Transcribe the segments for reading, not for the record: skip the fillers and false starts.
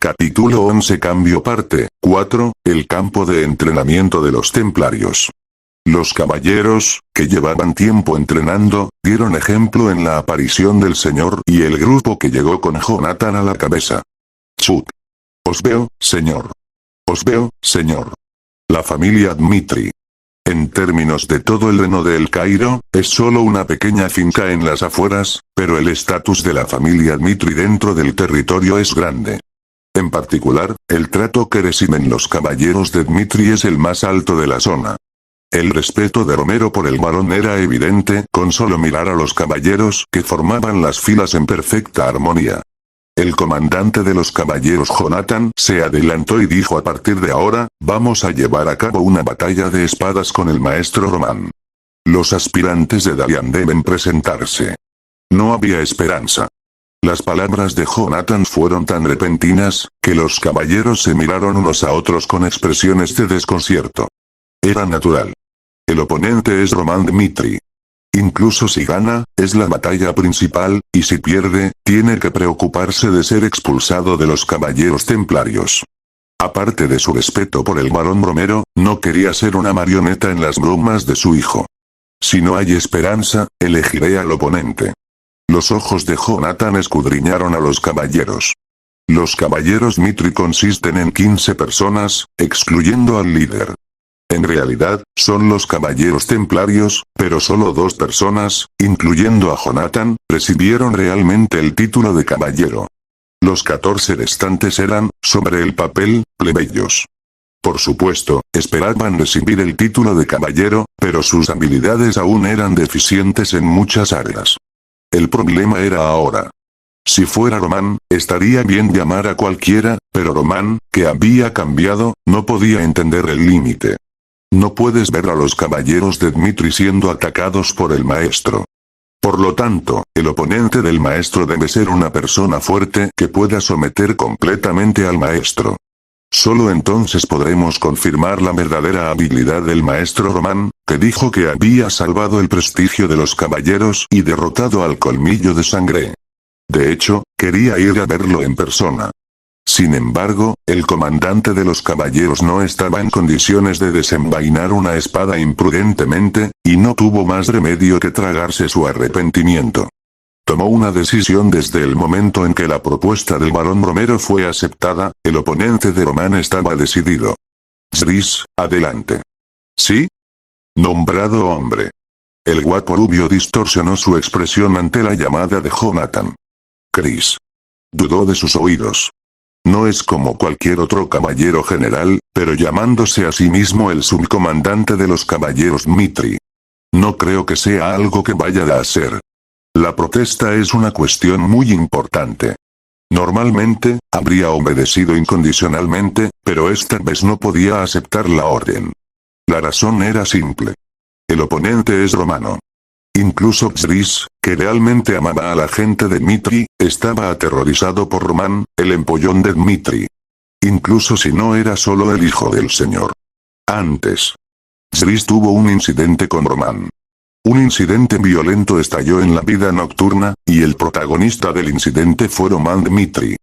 Capítulo 11 Cambio Parte 4, el campo de entrenamiento de los templarios. Los caballeros, que llevaban tiempo entrenando, dieron ejemplo en la aparición del señor y el grupo que llegó con Jonathan a la cabeza. Chut. Os veo, señor. Os veo, señor. La familia Dmitri. En términos de todo el reino de El Cairo, es solo una pequeña finca en las afueras, pero el estatus de la familia Dmitri dentro del territorio es grande. En particular, el trato que reciben los caballeros de Dmitri es el más alto de la zona. El respeto de Romero por el varón era evidente con solo mirar a los caballeros que formaban las filas en perfecta armonía. El comandante de los caballeros Jonathan se adelantó y dijo: a partir de ahora, vamos a llevar a cabo una batalla de espadas con el maestro Román. Los aspirantes de Dalian deben presentarse. No había esperanza. Las palabras de Jonathan fueron tan repentinas, que los caballeros se miraron unos a otros con expresiones de desconcierto. Era natural. El oponente es Román Dmitri. Incluso si gana, es la batalla principal, y si pierde, tiene que preocuparse de ser expulsado de los caballeros templarios. Aparte de su respeto por el barón Romero, no quería ser una marioneta en las bromas de su hijo. Si no hay esperanza, elegiré al oponente. Los ojos de Jonathan escudriñaron a los caballeros. Los caballeros Dmitri consisten en 15 personas, excluyendo al líder. En realidad, son los caballeros templarios, pero solo 2 personas, incluyendo a Jonathan, recibieron realmente el título de caballero. Los 14 restantes eran, sobre el papel, plebeyos. Por supuesto, esperaban recibir el título de caballero, pero sus habilidades aún eran deficientes en muchas áreas. El problema era ahora. Si fuera Román, estaría bien llamar a cualquiera, pero Román, que había cambiado, no podía entender el límite. No puedes ver a los caballeros de Dmitri siendo atacados por el maestro. Por lo tanto, el oponente del maestro debe ser una persona fuerte que pueda someter completamente al maestro. Solo entonces podremos confirmar la verdadera habilidad del maestro Román, que dijo que había salvado el prestigio de los caballeros y derrotado al colmillo de sangre. De hecho, quería ir a verlo en persona. Sin embargo, el comandante de los caballeros no estaba en condiciones de desenvainar una espada imprudentemente, y no tuvo más remedio que tragarse su arrepentimiento. Tomó una decisión desde el momento en que la propuesta del barón Romero fue aceptada, el oponente de Román estaba decidido. Chris, adelante. ¿Sí? Nombrado hombre. El guapo rubio distorsionó su expresión ante la llamada de Jonathan. Chris. Dudó de sus oídos. No es como cualquier otro caballero general, pero llamándose a sí mismo el subcomandante de los caballeros Dmitri. No creo que sea algo que vaya a hacer. La protesta es una cuestión muy importante. Normalmente, habría obedecido incondicionalmente, pero esta vez no podía aceptar la orden. La razón era simple. El oponente es romano. Incluso Chris, que realmente amaba a la gente de Dmitri, estaba aterrorizado por Román, el empollón de Dmitri. Incluso si no era solo el hijo del señor. Antes, Chris tuvo un incidente con Román. Un incidente violento estalló en la vida nocturna, y el protagonista del incidente fue Román Dmitri.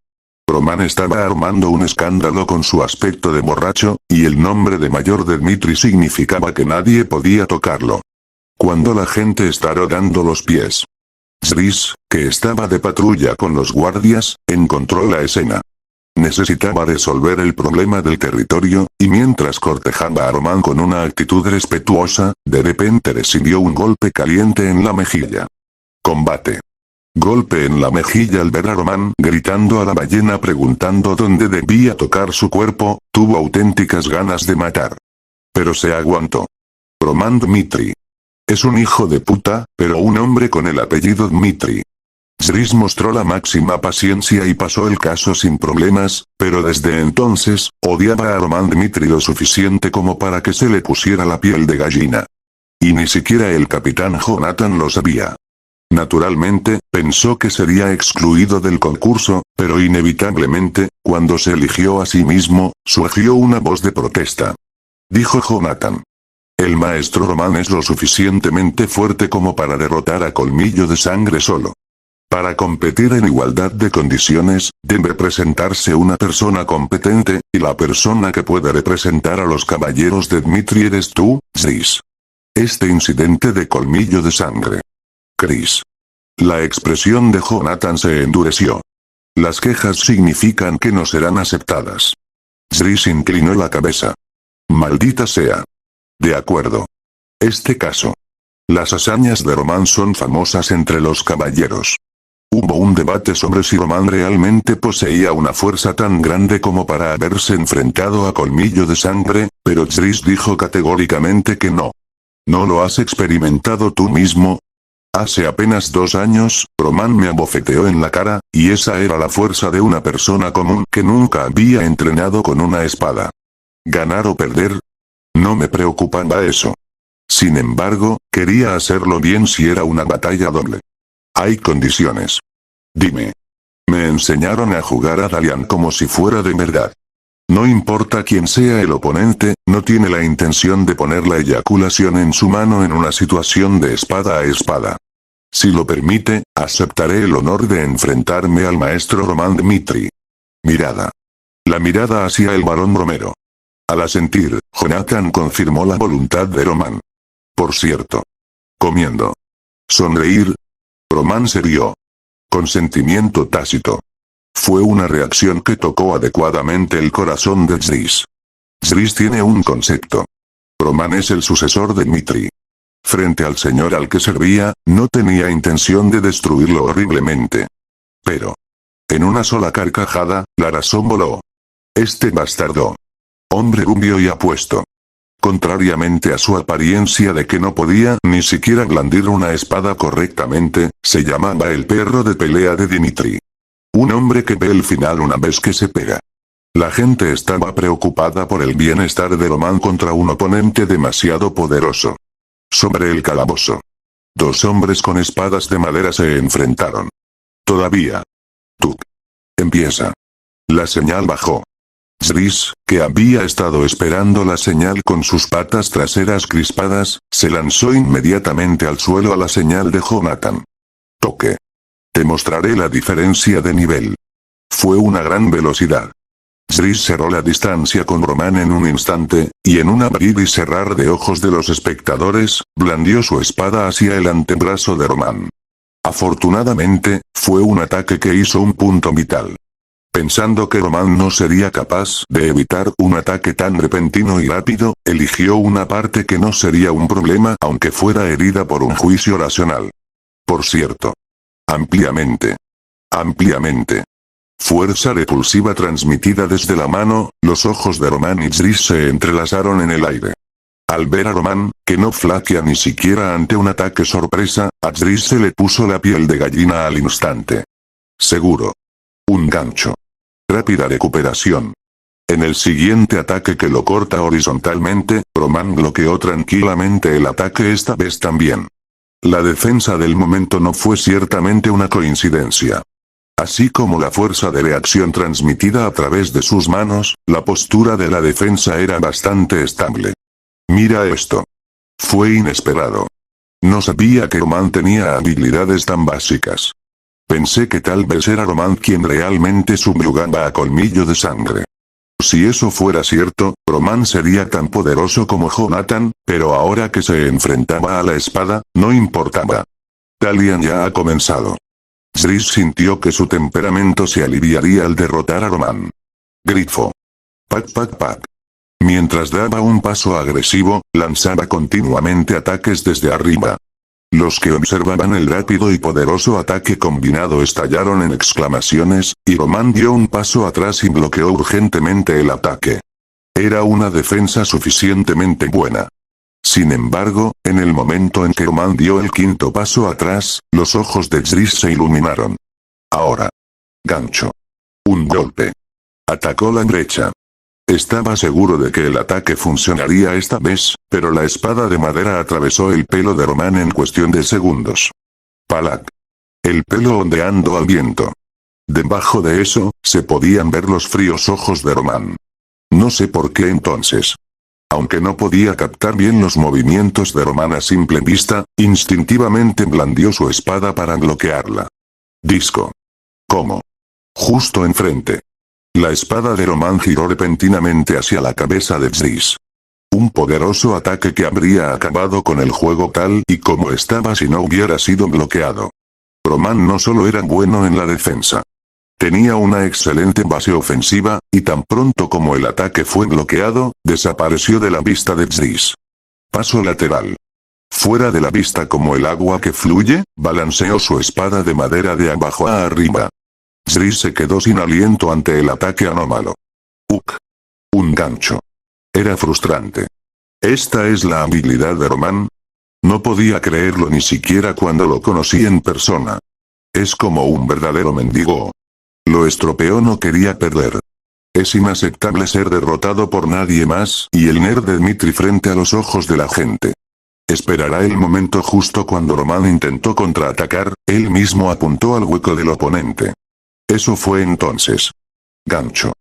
Román estaba armando un escándalo con su aspecto de borracho, y el nombre de mayor de Dmitri significaba que nadie podía tocarlo. Cuando la gente está rodando los pies. Chris, que estaba de patrulla con los guardias, encontró la escena. Necesitaba resolver el problema del territorio, y mientras cortejaba a Román con una actitud respetuosa, de repente recibió un golpe caliente en la mejilla. Combate. Golpe en la mejilla al ver a Román gritando a la ballena preguntando dónde debía tocar su cuerpo, tuvo auténticas ganas de matar. Pero se aguantó. Román Dmitri. Es un hijo de puta, pero un hombre con el apellido Dmitri. Chris mostró la máxima paciencia y pasó el caso sin problemas, pero desde entonces, odiaba a Román Dmitri lo suficiente como para que se le pusiera la piel de gallina. Y ni siquiera el capitán Jonathan lo sabía. Naturalmente, pensó que sería excluido del concurso, pero inevitablemente, cuando se eligió a sí mismo, surgió una voz de protesta. Dijo Jonathan. El maestro Román es lo suficientemente fuerte como para derrotar a Colmillo de Sangre solo. Para competir en igualdad de condiciones, debe presentarse una persona competente, y la persona que puede representar a los caballeros de Dmitri eres tú, Chris. Este incidente de colmillo de sangre. Chris. La expresión de Jonathan se endureció. Las quejas significan que no serán aceptadas. Chris inclinó la cabeza. Maldita sea. De acuerdo. Este caso. Las hazañas de Roman son famosas entre los caballeros. Hubo un debate sobre si Roman realmente poseía una fuerza tan grande como para haberse enfrentado a colmillo de sangre, pero Chris dijo categóricamente que no. ¿No lo has experimentado tú mismo? Hace apenas 2 años, Roman me abofeteó en la cara, y esa era la fuerza de una persona común que nunca había entrenado con una espada. ¿Ganar o perder? No me preocupaba eso. Sin embargo, quería hacerlo bien si era una batalla doble. Hay condiciones. Dime. Me enseñaron a jugar a Dalian como si fuera de verdad. No importa quién sea el oponente, no tiene la intención de poner la eyaculación en su mano en una situación de espada a espada. Si lo permite, aceptaré el honor de enfrentarme al maestro Roman Dmitri. Mirada. La mirada hacia el barón Romero. Al asentir, Jonathan confirmó la voluntad de Roman. Por cierto. Comiendo. Sonreír. Roman se rió. Consentimiento tácito. Fue una reacción que tocó adecuadamente el corazón de Chris. Chris tiene un concepto. Roman es el sucesor de Dmitri. Frente al señor al que servía, no tenía intención de destruirlo horriblemente. Pero. En una sola carcajada, la razón voló. Este bastardo. Hombre rubio y apuesto. Contrariamente a su apariencia de que no podía ni siquiera blandir una espada correctamente, se llamaba el perro de pelea de Dmitri. Un hombre que ve el final una vez que se pega. La gente estaba preocupada por el bienestar de Roman contra un oponente demasiado poderoso. Sobre el calabozo. 2 hombres con espadas de madera se enfrentaron. Todavía. Tuk. Empieza. La señal bajó. Chris, que había estado esperando la señal con sus patas traseras crispadas, se lanzó inmediatamente al suelo a la señal de Jonathan. Toque. Te mostraré la diferencia de nivel. Fue una gran velocidad. Chris cerró la distancia con Roman en un instante, y en un abrir y cerrar de ojos de los espectadores, blandió su espada hacia el antebrazo de Roman. Afortunadamente, fue un ataque que hizo un punto vital. Pensando que Roman no sería capaz de evitar un ataque tan repentino y rápido, eligió una parte que no sería un problema aunque fuera herida por un juicio racional. Por cierto. Ampliamente. Ampliamente. Fuerza repulsiva transmitida desde la mano, los ojos de Roman y Chris se entrelazaron en el aire. Al ver a Roman, que no flaquea ni siquiera ante un ataque sorpresa, a Chris se le puso la piel de gallina al instante. Seguro. Un gancho. Rápida recuperación. En el siguiente ataque que lo corta horizontalmente, Roman bloqueó tranquilamente el ataque esta vez también. La defensa del momento no fue ciertamente una coincidencia. Así como la fuerza de reacción transmitida a través de sus manos, la postura de la defensa era bastante estable. Mira esto. Fue inesperado. No sabía que Roman tenía habilidades tan básicas. Pensé que tal vez era Roman quien realmente subyugaba a colmillo de sangre. Si eso fuera cierto, Roman sería tan poderoso como Jonathan, pero ahora que se enfrentaba a la espada, no importaba. Dalian ya ha comenzado. Chris sintió que su temperamento se aliviaría al derrotar a Roman. Grifo. Pac pac pac. Mientras daba un paso agresivo, lanzaba continuamente ataques desde arriba. Los que observaban el rápido y poderoso ataque combinado estallaron en exclamaciones, y Roman dio un paso atrás y bloqueó urgentemente el ataque. Era una defensa suficientemente buena. Sin embargo, en el momento en que Roman dio el 5.º paso atrás, los ojos de Chris se iluminaron. Ahora. Gancho. Un golpe. Atacó la brecha. Estaba seguro de que el ataque funcionaría esta vez, pero la espada de madera atravesó el pelo de Roman en cuestión de segundos. Palac. El pelo ondeando al viento. Debajo de eso, se podían ver los fríos ojos de Roman. No sé por qué entonces. Aunque no podía captar bien los movimientos de Roman a simple vista, instintivamente blandió su espada para bloquearla. Disco. ¿Cómo? Justo enfrente. La espada de Roman giró repentinamente hacia la cabeza de Zris. Un poderoso ataque que habría acabado con el juego tal y como estaba si no hubiera sido bloqueado. Roman no solo era bueno en la defensa. Tenía una excelente base ofensiva, y tan pronto como el ataque fue bloqueado, desapareció de la vista de Zris. Paso lateral. Fuera de la vista como el agua que fluye, balanceó su espada de madera de abajo a arriba. Zris se quedó sin aliento ante el ataque anómalo. Un gancho. Era frustrante. ¿Esta es la habilidad de Roman? No podía creerlo ni siquiera cuando lo conocí en persona. Es como un verdadero mendigo. Lo estropeó, no quería perder. Es inaceptable ser derrotado por nadie más, y el nerd de Dmitri frente a los ojos de la gente. Esperará el momento justo cuando Roman intentó contraatacar, él mismo apuntó al hueco del oponente. Eso fue entonces. Gancho.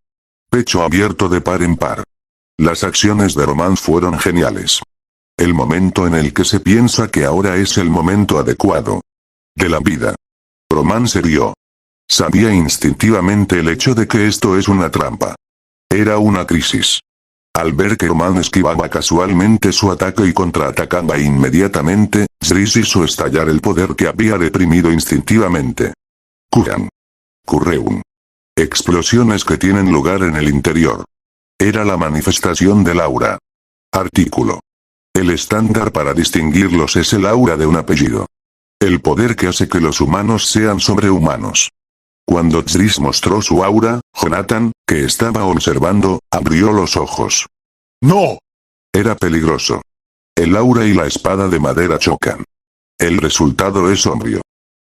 Pecho abierto de par en par. Las acciones de Roman fueron geniales. El momento en el que se piensa que ahora es el momento adecuado de la vida. Roman se rió. Sabía instintivamente el hecho de que esto es una trampa. Era una crisis. Al ver que Roman esquivaba casualmente su ataque y contraatacaba inmediatamente, Zris hizo estallar el poder que había reprimido instintivamente. Kuran. Kurreun. Explosiones que tienen lugar en el interior. Era la manifestación del aura. Artículo. El estándar para distinguirlos es el aura de un apellido. El poder que hace que los humanos sean sobrehumanos. Cuando Zris mostró su aura, Jonathan, que estaba observando, abrió los ojos. ¡No! Era peligroso. El aura y la espada de madera chocan. El resultado es sombrío.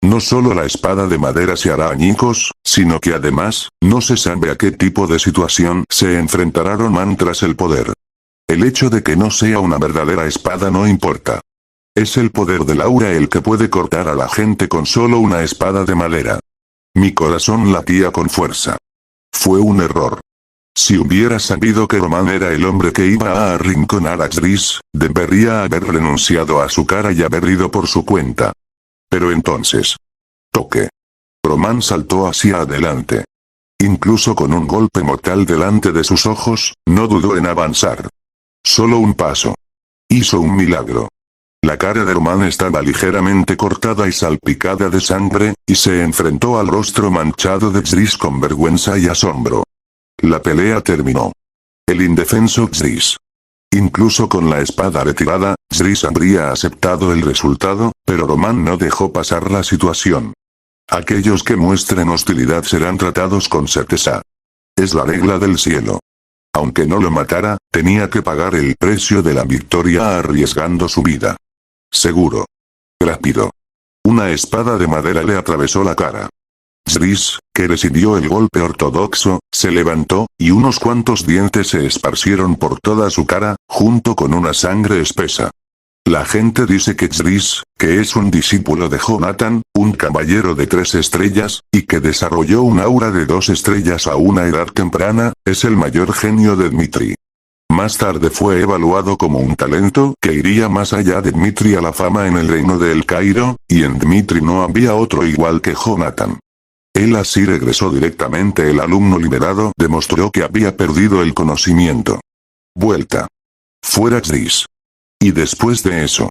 No solo la espada de madera se hará añicos, sino que además, no se sabe a qué tipo de situación se enfrentará Roman tras el poder. El hecho de que no sea una verdadera espada no importa. Es el poder del aura el que puede cortar a la gente con solo una espada de madera. Mi corazón latía con fuerza. Fue un error. Si hubiera sabido que Roman era el hombre que iba a arrinconar a Zris, debería haber renunciado a su cara y haber ido por su cuenta. Pero entonces. Toque. Roman saltó hacia adelante. Incluso con un golpe mortal delante de sus ojos, no dudó en avanzar. Solo un paso. Hizo un milagro. La cara de Roman estaba ligeramente cortada y salpicada de sangre, y se enfrentó al rostro manchado de Zris con vergüenza y asombro. La pelea terminó. El indefenso Zris. Incluso con la espada retirada, Zris habría aceptado el resultado, pero Roman no dejó pasar la situación. Aquellos que muestren hostilidad serán tratados con certeza. Es la regla del cielo. Aunque no lo matara, tenía que pagar el precio de la victoria arriesgando su vida. Seguro. Rápido. Una espada de madera le atravesó la cara. Zris, que recibió el golpe ortodoxo, se levantó, y unos cuantos dientes se esparcieron por toda su cara, junto con una sangre espesa. La gente dice que Zris, que es un discípulo de Jonathan, un caballero de 3 estrellas, y que desarrolló un aura de 2 estrellas a una edad temprana, es el mayor genio de Dmitri. Más tarde fue evaluado como un talento que iría más allá de Dmitri a la fama en el reino de El Cairo, y en Dmitri no había otro igual que Jonathan. Él así regresó directamente. El alumno liberado demostró que había perdido el conocimiento. Vuelta. Fuera Zris. Y después de eso.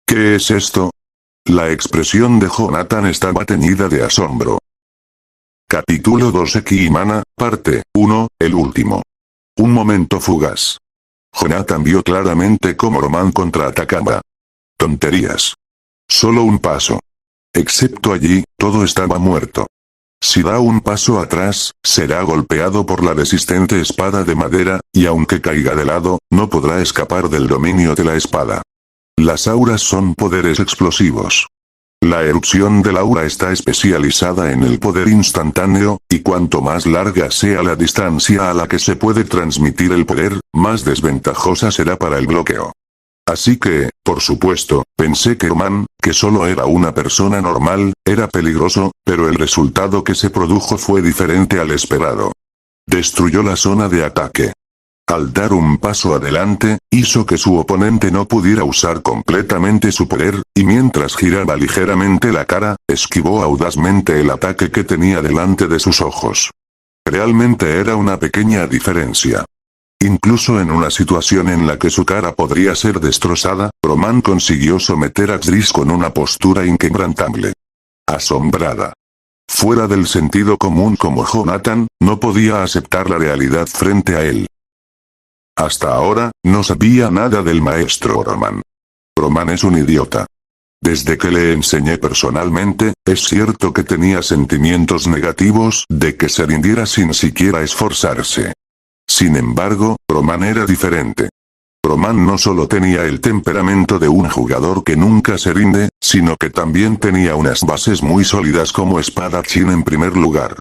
¿Qué es esto? La expresión de Jonathan estaba teñida de asombro. Capítulo 12 Ki-Mana, parte 1, el último. Un momento fugaz. Jonathan vio claramente cómo Roman contraatacaba. Tonterías. Solo un paso. Excepto allí, todo estaba muerto. Si da un paso atrás, será golpeado por la resistente espada de madera, y aunque caiga de lado, no podrá escapar del dominio de la espada. Las auras son poderes explosivos. La erupción del aura está especializada en el poder instantáneo, y cuanto más larga sea la distancia a la que se puede transmitir el poder, más desventajosa será para el bloqueo. Así que, por supuesto, pensé que Roman, que solo era una persona normal, era peligroso, pero el resultado que se produjo fue diferente al esperado. Destruyó la zona de ataque. al dar un paso adelante, hizo que su oponente no pudiera usar completamente su poder, y mientras giraba ligeramente la cara, esquivó audazmente el ataque que tenía delante de sus ojos. Realmente era una pequeña diferencia. Incluso en una situación en la que su cara podría ser destrozada, Roman consiguió someter a Xris con una postura inquebrantable. Asombrada. Fuera del sentido común como Jonathan, no podía aceptar la realidad frente a él. Hasta ahora, no sabía nada del maestro Roman. Roman es un idiota. Desde que le enseñé personalmente, es cierto que tenía sentimientos negativos de que se rindiera sin siquiera esforzarse. Sin embargo, Roman era diferente. Roman no solo tenía el temperamento de un jugador que nunca se rinde, sino que también tenía unas bases muy sólidas como espadachín en primer lugar.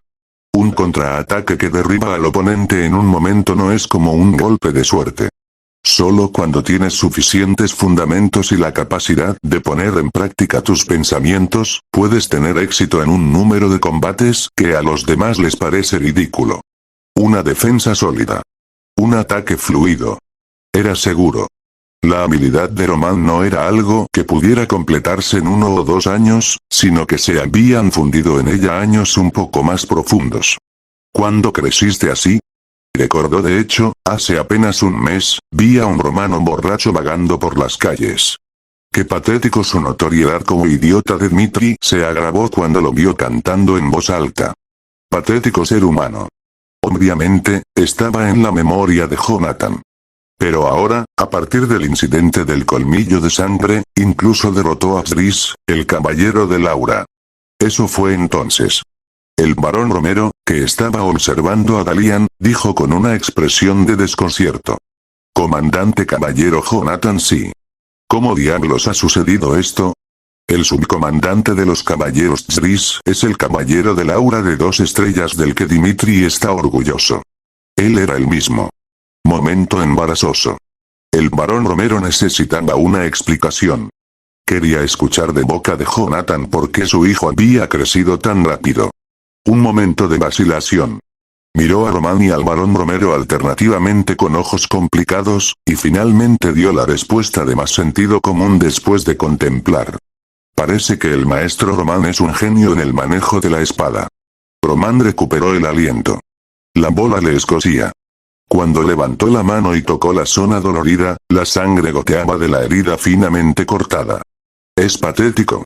Un contraataque que derriba al oponente en un momento no es como un golpe de suerte. Solo cuando tienes suficientes fundamentos y la capacidad de poner en práctica tus pensamientos, puedes tener éxito en un número de combates que a los demás les parece ridículo. Una defensa sólida. Un ataque fluido. Era seguro. La habilidad de Roman no era algo que pudiera completarse en 1 o 2 años, sino que se habían fundido en ella años un poco más profundos. ¿Cuándo creciste así? Recordó de hecho, hace apenas un mes, vi a un romano borracho vagando por las calles. Qué patético. Su notoriedad como idiota de Dmitri se agravó cuando lo vio cantando en voz alta. Patético ser humano. Obviamente, estaba en la memoria de Jonathan. Pero ahora, a partir del incidente del colmillo de sangre, incluso derrotó a Xris, el caballero de Laura. Eso fue entonces. El barón Romero, que estaba observando a Dalian, dijo con una expresión de desconcierto. Comandante caballero Jonathan, sí. ¿Cómo diablos ha sucedido esto? El subcomandante de los caballeros Xris es el caballero de Laura de 2 estrellas del que Dmitri está orgulloso. Él era el mismo. Momento embarazoso. El barón Romero necesitaba una explicación. Quería escuchar de boca de Jonathan por qué su hijo había crecido tan rápido. Un momento de vacilación. Miró a Roman y al barón Romero alternativamente con ojos complicados, y finalmente dio la respuesta de más sentido común después de contemplar. Parece que el maestro Roman es un genio en el manejo de la espada. Roman recuperó el aliento. La bola le escocía. Cuando levantó la mano y tocó la zona dolorida, la sangre goteaba de la herida finamente cortada. Es patético.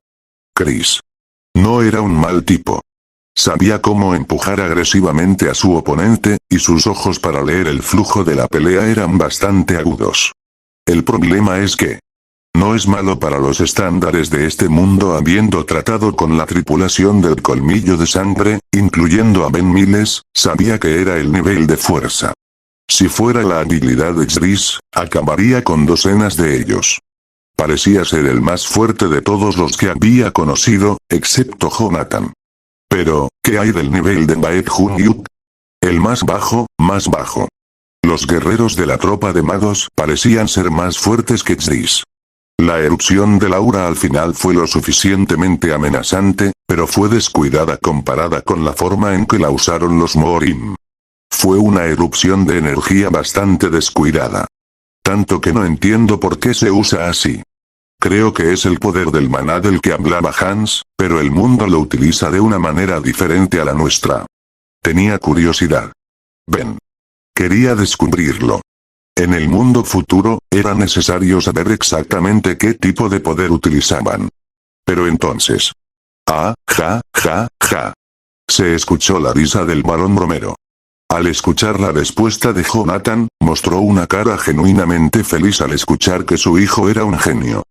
Chris. No era un mal tipo. Sabía cómo empujar agresivamente a su oponente, y sus ojos para leer el flujo de la pelea eran bastante agudos. El problema es que no es malo para los estándares de este mundo. Habiendo tratado con la tripulación del colmillo de sangre, incluyendo a Ben Miles, sabía que era el nivel de fuerza. Si fuera la habilidad de Xris, acabaría con docenas de ellos. Parecía ser el más fuerte de todos los que había conocido, excepto Jonathan. Pero, ¿qué hay del nivel de Baek Jun-yuk? El más bajo, más bajo. Los guerreros de la tropa de magos parecían ser más fuertes que Xris. La erupción de Laura al final fue lo suficientemente amenazante, pero fue descuidada comparada con la forma en que la usaron los Morim. Fue una erupción de energía bastante descuidada. Tanto que no entiendo por qué se usa así. Creo que es el poder del maná del que hablaba Hans, pero el mundo lo utiliza de una manera diferente a la nuestra. Tenía curiosidad. Ben. Quería descubrirlo. En el mundo futuro, era necesario saber exactamente qué tipo de poder utilizaban. Pero entonces. Ah, ja, ja, ja. Se escuchó la risa del barón Romero. Al escuchar la respuesta de Jonathan, mostró una cara genuinamente feliz al escuchar que su hijo era un genio.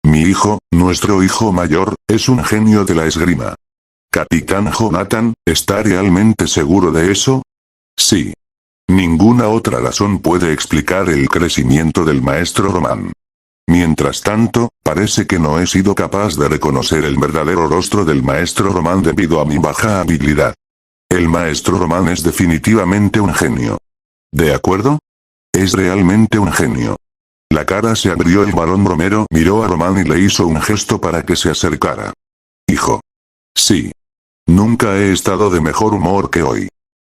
Mi hijo, nuestro hijo mayor, es un genio de la esgrima. Capitán Jonathan, ¿está realmente seguro de eso? Sí. Ninguna otra razón puede explicar el crecimiento del maestro Roman. Mientras tanto, parece que no he sido capaz de reconocer el verdadero rostro del maestro Roman debido a mi baja habilidad. El maestro Roman es definitivamente un genio. ¿De acuerdo? Es realmente un genio. La cara se abrió. El barón Romero miró a Roman y le hizo un gesto para que se acercara. Hijo. Sí. Nunca he estado de mejor humor que hoy.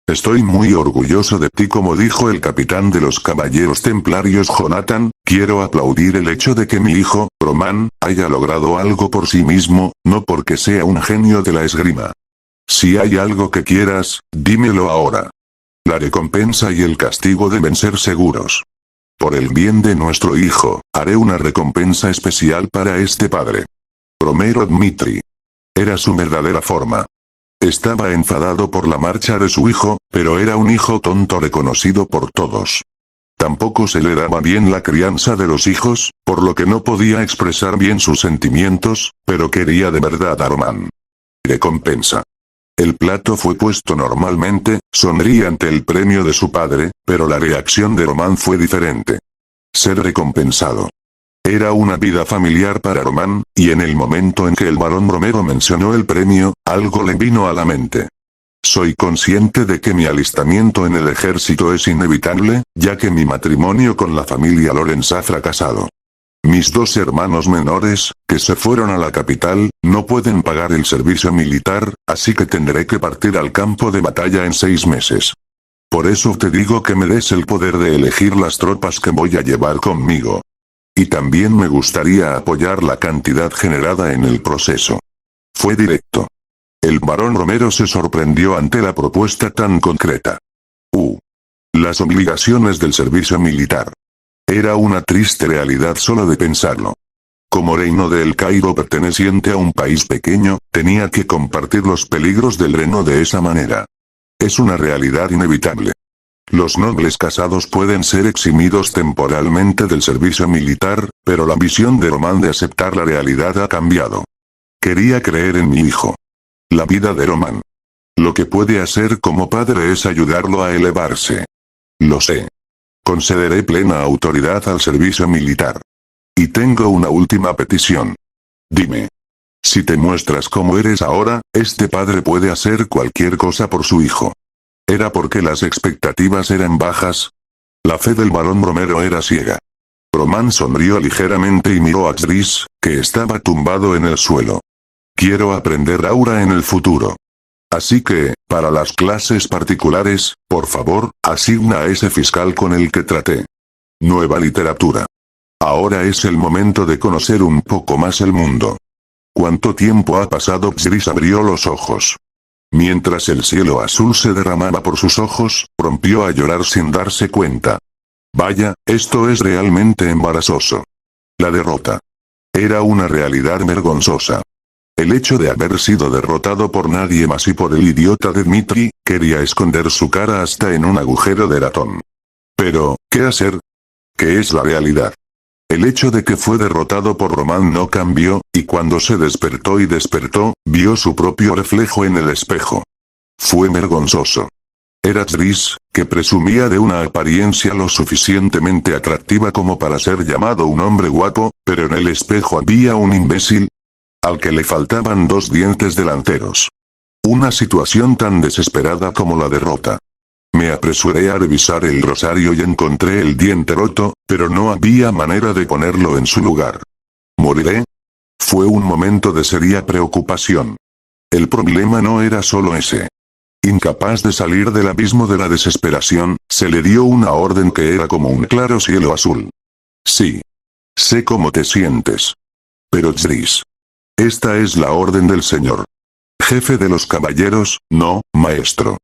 Estoy muy orgulloso de ti, como dijo el capitán de los caballeros templarios Jonathan. Quiero aplaudir el hecho de que mi hijo, Roman, haya logrado algo por sí mismo, no porque sea un genio de la esgrima. Si hay algo que quieras, dímelo ahora. La recompensa y el castigo deben ser seguros. Por el bien de nuestro hijo, haré una recompensa especial para este padre. Romero Dmitri. Era su verdadera forma. Estaba enfadado por la marcha de su hijo, pero era un hijo tonto reconocido por todos. Tampoco se le daba bien la crianza de los hijos, por lo que no podía expresar bien sus sentimientos, pero quería de verdad a Roman. Recompensa. El plato fue puesto normalmente, sonría ante el premio de su padre, pero la reacción de Roman fue diferente. Ser recompensado. Era una vida familiar para Roman, y en el momento en que el barón Romero mencionó el premio, algo le vino a la mente. Soy consciente de que mi alistamiento en el ejército es inevitable, ya que mi matrimonio con la familia Lorenz ha fracasado. Mis 2 hermanos menores, que se fueron a la capital, no pueden pagar el servicio militar, así que tendré que partir al campo de batalla en 6 meses. Por eso te digo que me des el poder de elegir las tropas que voy a llevar conmigo. Y también me gustaría apoyar la cantidad generada en el proceso. Fue directo. El barón Romero se sorprendió ante la propuesta tan concreta. Las obligaciones del servicio militar. Era una triste realidad solo de pensarlo. Como reino de El Cairo perteneciente a un país pequeño, tenía que compartir los peligros del reino de esa manera. Es una realidad inevitable. Los nobles casados pueden ser eximidos temporalmente del servicio militar, pero la visión de Roman de aceptar la realidad ha cambiado. Quería creer en mi hijo. La vida de Roman. Lo que puede hacer como padre es ayudarlo a elevarse. Lo sé. Concederé plena autoridad al servicio militar. Y tengo una última petición. Dime. Si te muestras como eres ahora, este padre puede hacer cualquier cosa por su hijo. ¿Era porque las expectativas eran bajas? La fe del barón Romero era ciega. Roman sonrió ligeramente y miró a Xris, que estaba tumbado en el suelo. Quiero aprender aura en el futuro. Así que, para las clases particulares, por favor, asigna a ese fiscal con el que traté. Nueva literatura. Ahora es el momento de conocer un poco más el mundo. ¿Cuánto tiempo ha pasado? Xris abrió los ojos. Mientras el cielo azul se derramaba por sus ojos, rompió a llorar sin darse cuenta. Vaya, esto es realmente embarazoso. La derrota. Era una realidad vergonzosa. El hecho de haber sido derrotado por nadie más y por el idiota de Dmitri, quería esconder su cara hasta en un agujero de ratón. Pero, ¿qué hacer? ¿Qué es la realidad? El hecho de que fue derrotado por Roman no cambió, y cuando se despertó, vio su propio reflejo en el espejo. Fue vergonzoso. Era Xris, que presumía de una apariencia lo suficientemente atractiva como para ser llamado un hombre guapo, pero en el espejo había un imbécil, al que le faltaban 2 dientes delanteros. Una situación tan desesperada como la derrota. Me apresuré a revisar el rosario y encontré el diente roto, pero no había manera de ponerlo en su lugar. ¿Moriré? Fue un momento de seria preocupación. El problema no era solo ese. Incapaz de salir del abismo de la desesperación, se le dio una orden que era como un claro cielo azul. Sí. Sé cómo te sientes. Pero Xris. Esta es la orden del Señor. Jefe de los caballeros, no, maestro.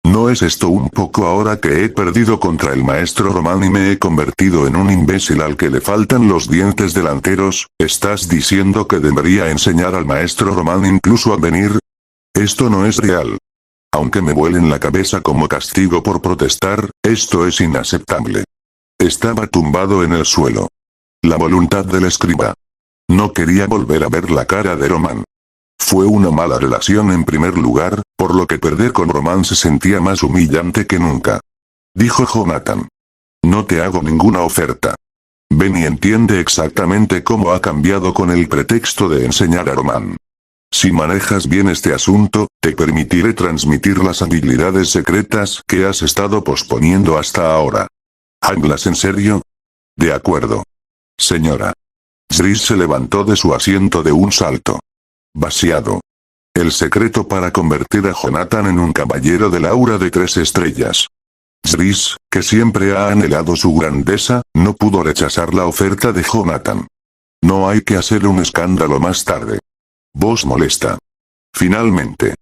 ¿No es esto un poco ahora que he perdido contra el maestro Roman y me he convertido en un imbécil al que le faltan los dientes delanteros? ¿Estás diciendo que debería enseñar al maestro Roman incluso a venir? Esto no es real. Aunque me vuelen la cabeza como castigo por protestar, esto es inaceptable. Estaba tumbado en el suelo. La voluntad del escriba. No quería volver a ver la cara de Roman. Fue una mala relación en primer lugar, por lo que perder con Roman se sentía más humillante que nunca. Dijo Jonathan. No te hago ninguna oferta. Ven y entiende exactamente cómo ha cambiado con el pretexto de enseñar a Roman. Si manejas bien este asunto, te permitiré transmitir las habilidades secretas que has estado posponiendo hasta ahora. ¿Hablas en serio? De acuerdo. Señora. Xris se levantó de su asiento de un salto. Vaciado. El secreto para convertir a Jonathan en un caballero del aura de 3 estrellas. Zris, que siempre ha anhelado su grandeza, no pudo rechazar la oferta de Jonathan. No hay que hacer un escándalo más tarde. Voz molesta. Finalmente.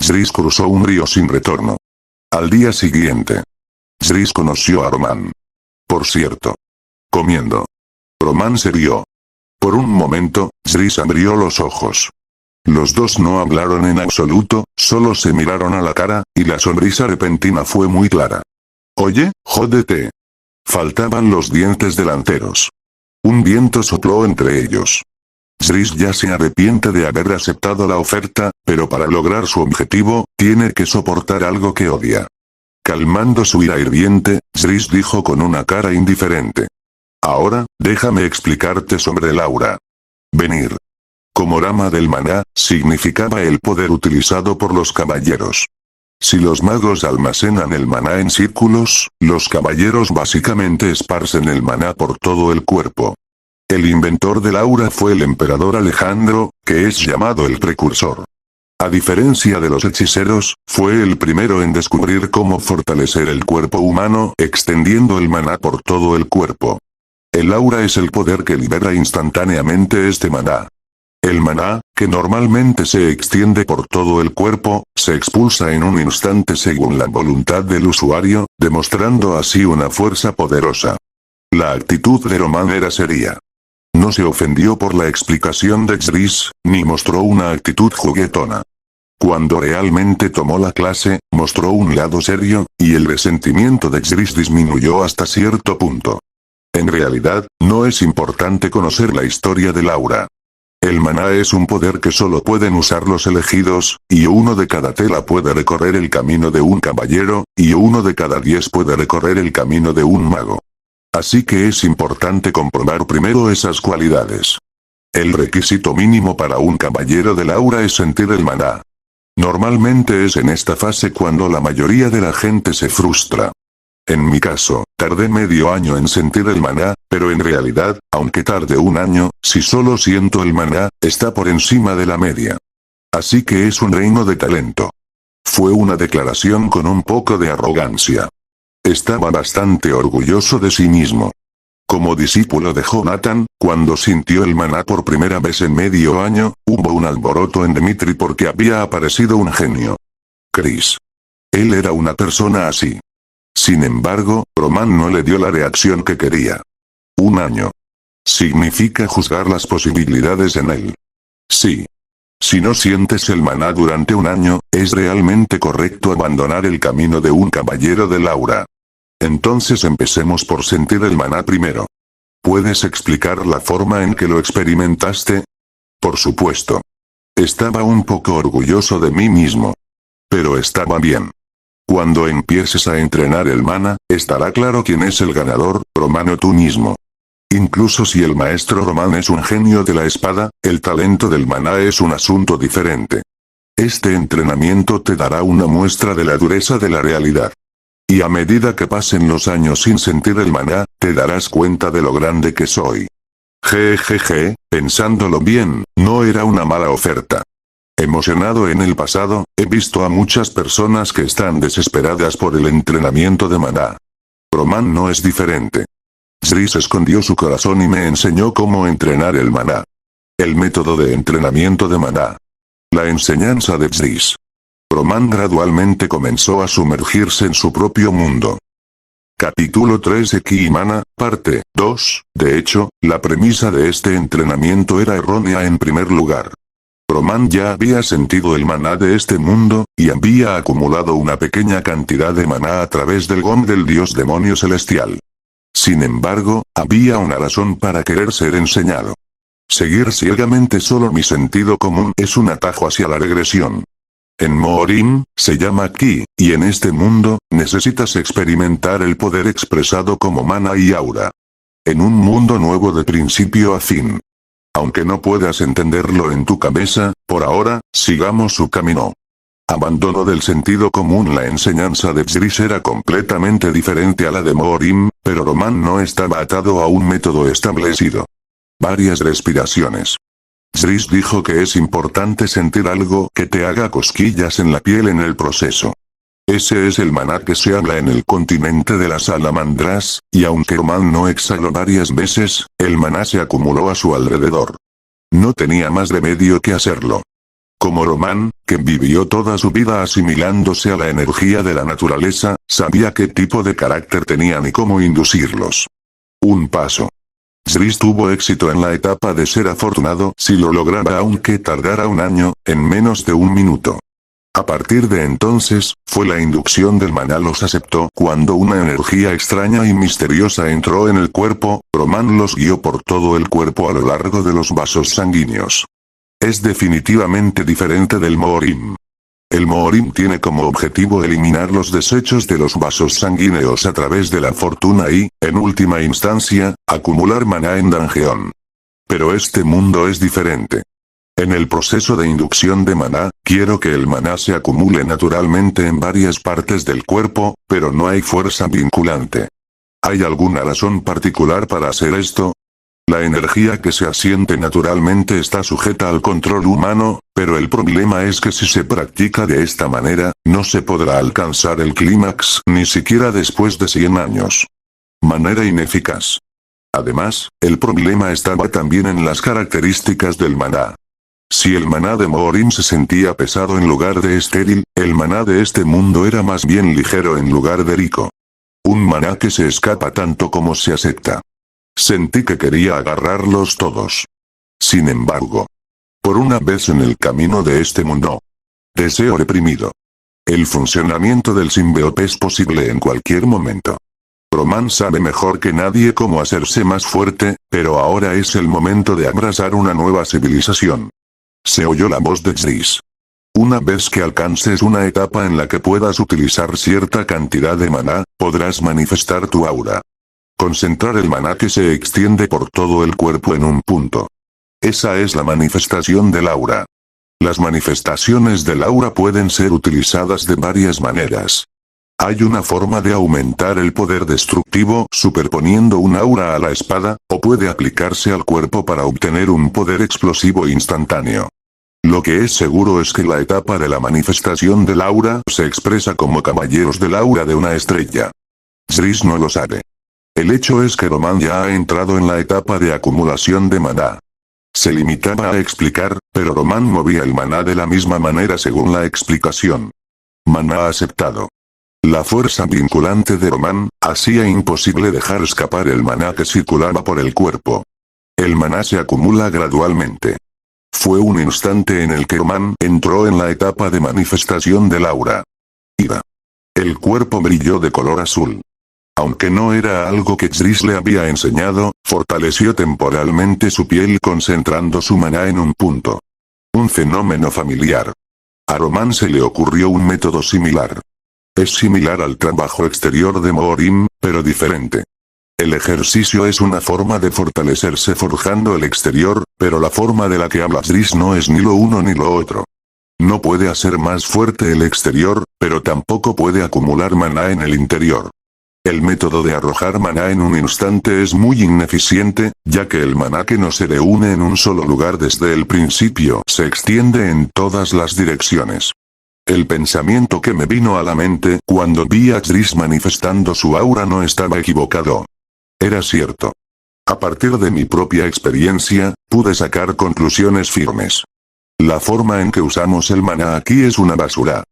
Zris cruzó un río sin retorno. Al día siguiente. Zris conoció a Roman. Por cierto. Comiendo. Roman se rió. Por un momento, Zris abrió los ojos. Los dos no hablaron en absoluto, solo se miraron a la cara, y la sonrisa repentina fue muy clara. Oye, jódete. Faltaban los dientes delanteros. Un viento sopló entre ellos. Zris ya se arrepiente de haber aceptado la oferta, pero para lograr su objetivo, tiene que soportar algo que odia. Calmando su ira hirviente, Zris dijo con una cara indiferente. Ahora, déjame explicarte sobre el aura. Venir. Como rama del maná, significaba el poder utilizado por los caballeros. Si los magos almacenan el maná en círculos, los caballeros básicamente esparcen el maná por todo el cuerpo. El inventor del aura fue el emperador Alejandro, que es llamado el precursor. A diferencia de los hechiceros, fue el primero en descubrir cómo fortalecer el cuerpo humano extendiendo el maná por todo el cuerpo. El aura es el poder que libera instantáneamente este maná. El maná, que normalmente se extiende por todo el cuerpo, se expulsa en un instante según la voluntad del usuario, demostrando así una fuerza poderosa. La actitud de Roman era seria. No se ofendió por la explicación de Zris, ni mostró una actitud juguetona. Cuando realmente tomó la clase, mostró un lado serio, y el resentimiento de Zris disminuyó hasta cierto punto. En realidad, no es importante conocer la historia del aura. El maná es un poder que solo pueden usar los elegidos, y uno de cada tela puede recorrer el camino de un caballero, y uno de cada 10 puede recorrer el camino de un mago. Así que es importante comprobar primero esas cualidades. El requisito mínimo para un caballero del aura es sentir el maná. Normalmente es en esta fase cuando la mayoría de la gente se frustra. En mi caso, tardé medio año en sentir el maná, pero en realidad, aunque tarde un año, si solo siento el maná, está por encima de la media. Así que es un reino de talento. Fue una declaración con un poco de arrogancia. Estaba bastante orgulloso de sí mismo. Como discípulo de Jonathan, cuando sintió el maná por primera vez en medio año, hubo un alboroto en Dimitri porque había aparecido un genio. Chris. Él era una persona así. Sin embargo, Roman no le dio la reacción que quería. Un año. Significa juzgar las posibilidades en él. Sí. Si no sientes el maná durante un año, es realmente correcto abandonar el camino de un caballero del aura. Entonces empecemos por sentir el maná primero. ¿Puedes explicar la forma en que lo experimentaste? Por supuesto. Estaba un poco orgulloso de mí mismo. Pero estaba bien. Cuando empieces a entrenar el maná, estará claro quién es el ganador, Roman o tú mismo. Incluso si el maestro Roman es un genio de la espada, el talento del maná es un asunto diferente. Este entrenamiento te dará una muestra de la dureza de la realidad. Y a medida que pasen los años sin sentir el maná, te darás cuenta de lo grande que soy. Jejeje, pensándolo bien, no era una mala oferta. Emocionado en el pasado, he visto a muchas personas que están desesperadas por el entrenamiento de maná. Roman no es diferente. Zris escondió su corazón y me enseñó cómo entrenar el maná. El método de entrenamiento de maná. La enseñanza de Zris. Roman gradualmente comenzó a sumergirse en su propio mundo. Capítulo 3 de Ki y Mana, parte 2. De hecho, la premisa de este entrenamiento era errónea en primer lugar. Roman ya había sentido el maná de este mundo, y había acumulado una pequeña cantidad de maná a través del gom del dios demonio celestial. Sin embargo, había una razón para querer ser enseñado. Seguir ciegamente solo mi sentido común es un atajo hacia la regresión. En Moorim, se llama Ki, y en este mundo, necesitas experimentar el poder expresado como mana y aura. En un mundo nuevo de principio a fin. Aunque no puedas entenderlo en tu cabeza, por ahora, sigamos su camino. Abandono del sentido común. La enseñanza de Zris era completamente diferente a la de Moorim, pero Roman no estaba atado a un método establecido. Varias respiraciones. Zris dijo que es importante sentir algo que te haga cosquillas en la piel en el proceso. Ese es el maná que se habla en el continente de las salamandras, y aunque Roman no exhaló varias veces, el maná se acumuló a su alrededor. No tenía más remedio que hacerlo. Como Roman, que vivió toda su vida asimilándose a la energía de la naturaleza, sabía qué tipo de carácter tenían y cómo inducirlos. Un paso. Zris tuvo éxito en la etapa de ser afortunado si lo lograba aunque tardara un año, en menos de un minuto. A partir de entonces, fue la inducción del maná los aceptó cuando una energía extraña y misteriosa entró en el cuerpo, Roman los guió por todo el cuerpo a lo largo de los vasos sanguíneos. Es definitivamente diferente del Mohorim. El Mohorim tiene como objetivo eliminar los desechos de los vasos sanguíneos a través de la fortuna y, en última instancia, acumular maná en Dangeon. Pero este mundo es diferente. En el proceso de inducción de maná, quiero que el maná se acumule naturalmente en varias partes del cuerpo, pero no hay fuerza vinculante. ¿Hay alguna razón particular para hacer esto? La energía que se asiente naturalmente está sujeta al control humano, pero el problema es que si se practica de esta manera, no se podrá alcanzar el clímax ni siquiera después de 100 años. Manera ineficaz. Además, el problema estaba también en las características del maná. Si el maná de Mohorim se sentía pesado en lugar de estéril, el maná de este mundo era más bien ligero en lugar de rico. Un maná que se escapa tanto como se acepta. Sentí que quería agarrarlos todos. Sin embargo, por una vez en el camino de este mundo. Deseo reprimido. El funcionamiento del simbionte es posible en cualquier momento. Roman sabe mejor que nadie cómo hacerse más fuerte, pero ahora es el momento de abrazar una nueva civilización. Se oyó la voz de Zris. Una vez que alcances una etapa en la que puedas utilizar cierta cantidad de maná, podrás manifestar tu aura. Concentrar el maná que se extiende por todo el cuerpo en un punto. Esa es la manifestación del aura. Las manifestaciones del aura pueden ser utilizadas de varias maneras. Hay una forma de aumentar el poder destructivo superponiendo un aura a la espada, o puede aplicarse al cuerpo para obtener un poder explosivo instantáneo. Lo que es seguro es que la etapa de la manifestación del aura se expresa como caballeros del aura de una estrella. Zris no lo sabe. El hecho es que Roman ya ha entrado en la etapa de acumulación de maná. Se limitaba a explicar, pero Roman movía el maná de la misma manera según la explicación. Maná aceptado. La fuerza vinculante de Roman hacía imposible dejar escapar el maná que circulaba por el cuerpo. El maná se acumula gradualmente. Fue un instante en el que Roman entró en la etapa de manifestación del aura. Iba. El cuerpo brilló de color azul. Aunque no era algo que Zris le había enseñado, fortaleció temporalmente su piel concentrando su maná en un punto. Un fenómeno familiar. A Roman se le ocurrió un método similar. Es similar al trabajo exterior de Mohorim, pero diferente. El ejercicio es una forma de fortalecerse forjando el exterior, pero la forma de la que habla Zris no es ni lo uno ni lo otro. No puede hacer más fuerte el exterior, pero tampoco puede acumular maná en el interior. El método de arrojar maná en un instante es muy ineficiente, ya que el maná que no se reúne en un solo lugar desde el principio se extiende en todas las direcciones. El pensamiento que me vino a la mente cuando vi a Zris manifestando su aura no estaba equivocado. Era cierto. A partir de mi propia experiencia, pude sacar conclusiones firmes. La forma en que usamos el maná aquí es una basura.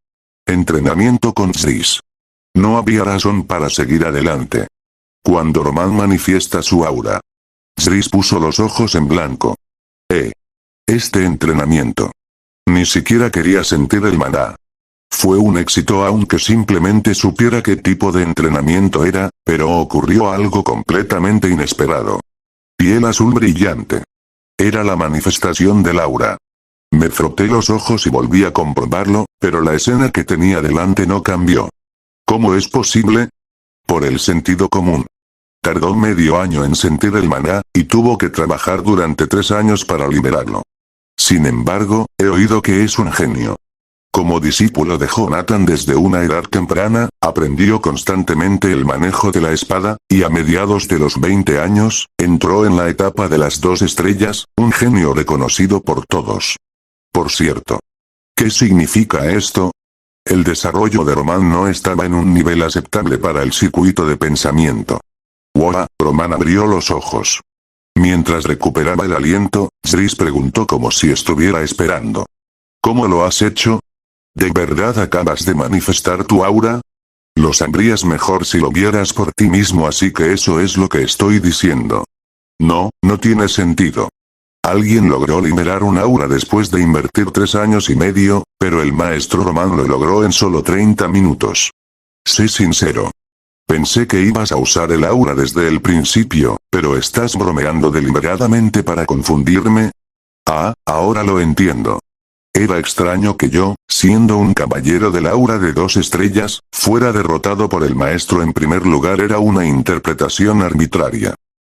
Entrenamiento con Zris. No había razón para seguir adelante. Cuando Roman manifiesta su aura. Zris puso los ojos en blanco. Este entrenamiento. Ni siquiera quería sentir el maná. Fue un éxito aunque simplemente supiera qué tipo de entrenamiento era, pero ocurrió algo completamente inesperado. Piel azul brillante. Era la manifestación del aura. Me froté los ojos y volví a comprobarlo, pero la escena que tenía delante no cambió. ¿Cómo es posible? Por el sentido común. Tardó medio año en sentir el maná, y tuvo que trabajar durante 3 años para liberarlo. Sin embargo, he oído que es un genio. Como discípulo de Jonathan desde una edad temprana, aprendió constantemente el manejo de la espada, y a mediados de los 20 años, entró en la etapa de las 2 estrellas, un genio reconocido por todos. Por cierto. ¿Qué significa esto? El desarrollo de Roman no estaba en un nivel aceptable para el circuito de pensamiento. ¡Wow! Roman abrió los ojos. Mientras recuperaba el aliento, Zris preguntó como si estuviera esperando. ¿Cómo lo has hecho? ¿De verdad acabas de manifestar tu aura? Lo sabrías mejor si lo vieras por ti mismo, así que eso es lo que estoy diciendo. No, no tiene sentido. Alguien logró liberar un aura después de invertir 3 años y medio, pero el maestro Roman lo logró en solo 30 minutos. Sé sincero. Pensé que ibas a usar el aura desde el principio, pero estás bromeando deliberadamente para confundirme. Ah, ahora lo entiendo. Era extraño que yo, siendo un caballero del aura de 2 estrellas, fuera derrotado por el maestro en primer lugar. Era una interpretación arbitraria.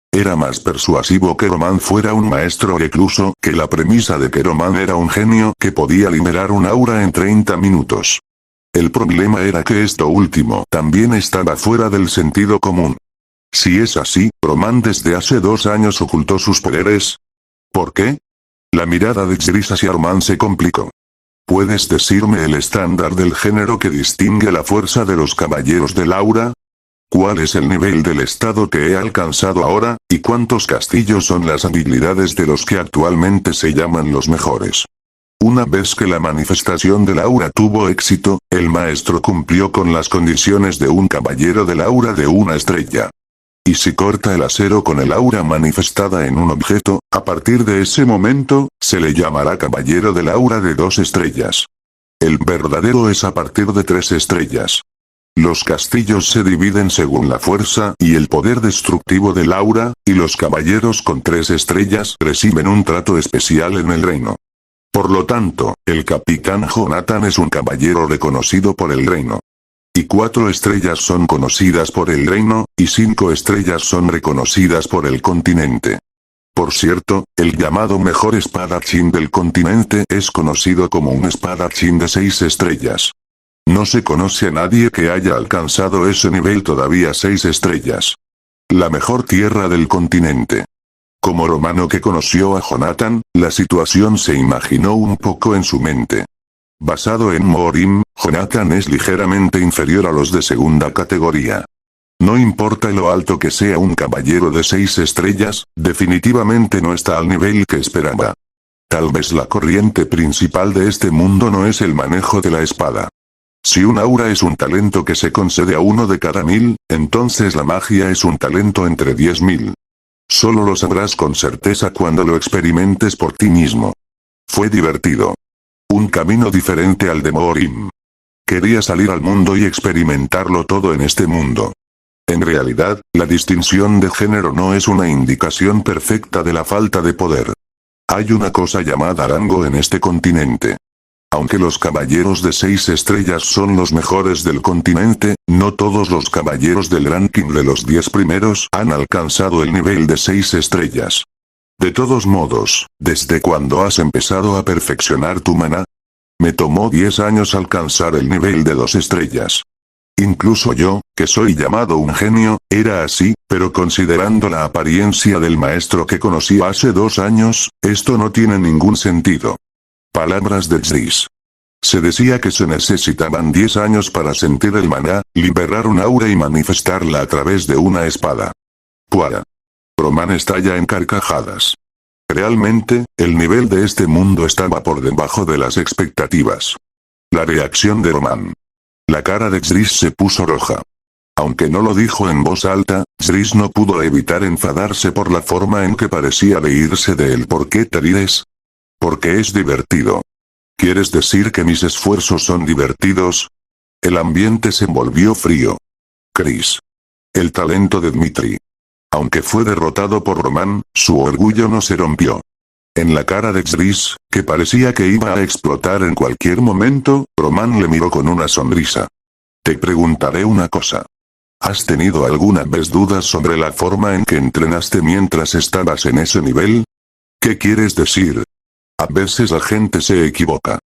Era más persuasivo que Roman fuera un maestro recluso que la premisa de que Roman era un genio que podía liberar un aura en 30 minutos. El problema era que esto último también estaba fuera del sentido común. Si es así, Roman desde hace 2 años ocultó sus poderes. ¿Por qué? La mirada de Zris hacia Roman se complicó. ¿Puedes decirme el estándar del género que distingue la fuerza de los caballeros del aura? ¿Cuál es el nivel del estado que he alcanzado ahora, y cuántos castillos son las habilidades de los que actualmente se llaman los mejores? Una vez que la manifestación del aura tuvo éxito, el maestro cumplió con las condiciones de un caballero del aura de 1 estrella. Y si corta el acero con el aura manifestada en un objeto, a partir de ese momento, se le llamará caballero del aura de 2 estrellas. El verdadero es a partir de 3 estrellas. Los castillos se dividen según la fuerza y el poder destructivo del aura, y los caballeros con 3 estrellas reciben un trato especial en el reino. Por lo tanto, el capitán Jonathan es un caballero reconocido por el reino. Y 4 estrellas son conocidas por el reino, y 5 estrellas son reconocidas por el continente. Por cierto, el llamado mejor espadachín del continente es conocido como un espadachín de 6 estrellas. No se conoce a nadie que haya alcanzado ese nivel todavía. 6 estrellas. La mejor tierra del continente. Como romano que conoció a Jonathan, la situación se imaginó un poco en su mente. Basado en Morim, Jonathan es ligeramente inferior a los de segunda categoría. No importa lo alto que sea un caballero de 6 estrellas, definitivamente no está al nivel que esperaba. Tal vez la corriente principal de este mundo no es el manejo de la espada. Si un aura es un talento que se concede a 1 de cada 1000, entonces la magia es un talento entre 10.000. Solo lo sabrás con certeza cuando lo experimentes por ti mismo. Fue divertido. Un camino diferente al de Morim. Quería salir al mundo y experimentarlo todo en este mundo. En realidad, la distinción de género no es una indicación perfecta de la falta de poder. Hay una cosa llamada rango en este continente. Aunque los caballeros de 6 estrellas son los mejores del continente, no todos los caballeros del ranking de los 10 primeros han alcanzado el nivel de 6 estrellas. De todos modos, ¿desde cuándo has empezado a perfeccionar tu maná? Me tomó 10 años alcanzar el nivel de 2 estrellas. Incluso yo, que soy llamado un genio, era así, pero considerando la apariencia del maestro que conocí hace 2 años, esto no tiene ningún sentido. Palabras de Zris. Se decía que se necesitaban 10 años para sentir el maná, liberar un aura y manifestarla a través de una espada. Puara. Roman estalla en carcajadas. Realmente, el nivel de este mundo estaba por debajo de las expectativas. La reacción de Roman. La cara de Zris se puso roja. Aunque no lo dijo en voz alta, Zris no pudo evitar enfadarse por la forma en que parecía reírse de él. ¿Por qué te ríes? Porque es divertido. ¿Quieres decir que mis esfuerzos son divertidos? El ambiente se volvió frío. Chris. El talento de Dmitri. Aunque fue derrotado por Roman, su orgullo no se rompió. En la cara de Zris, que parecía que iba a explotar en cualquier momento, Roman le miró con una sonrisa. Te preguntaré una cosa. ¿Has tenido alguna vez dudas sobre la forma en que entrenaste mientras estabas en ese nivel? ¿Qué quieres decir? A veces la gente se equivoca.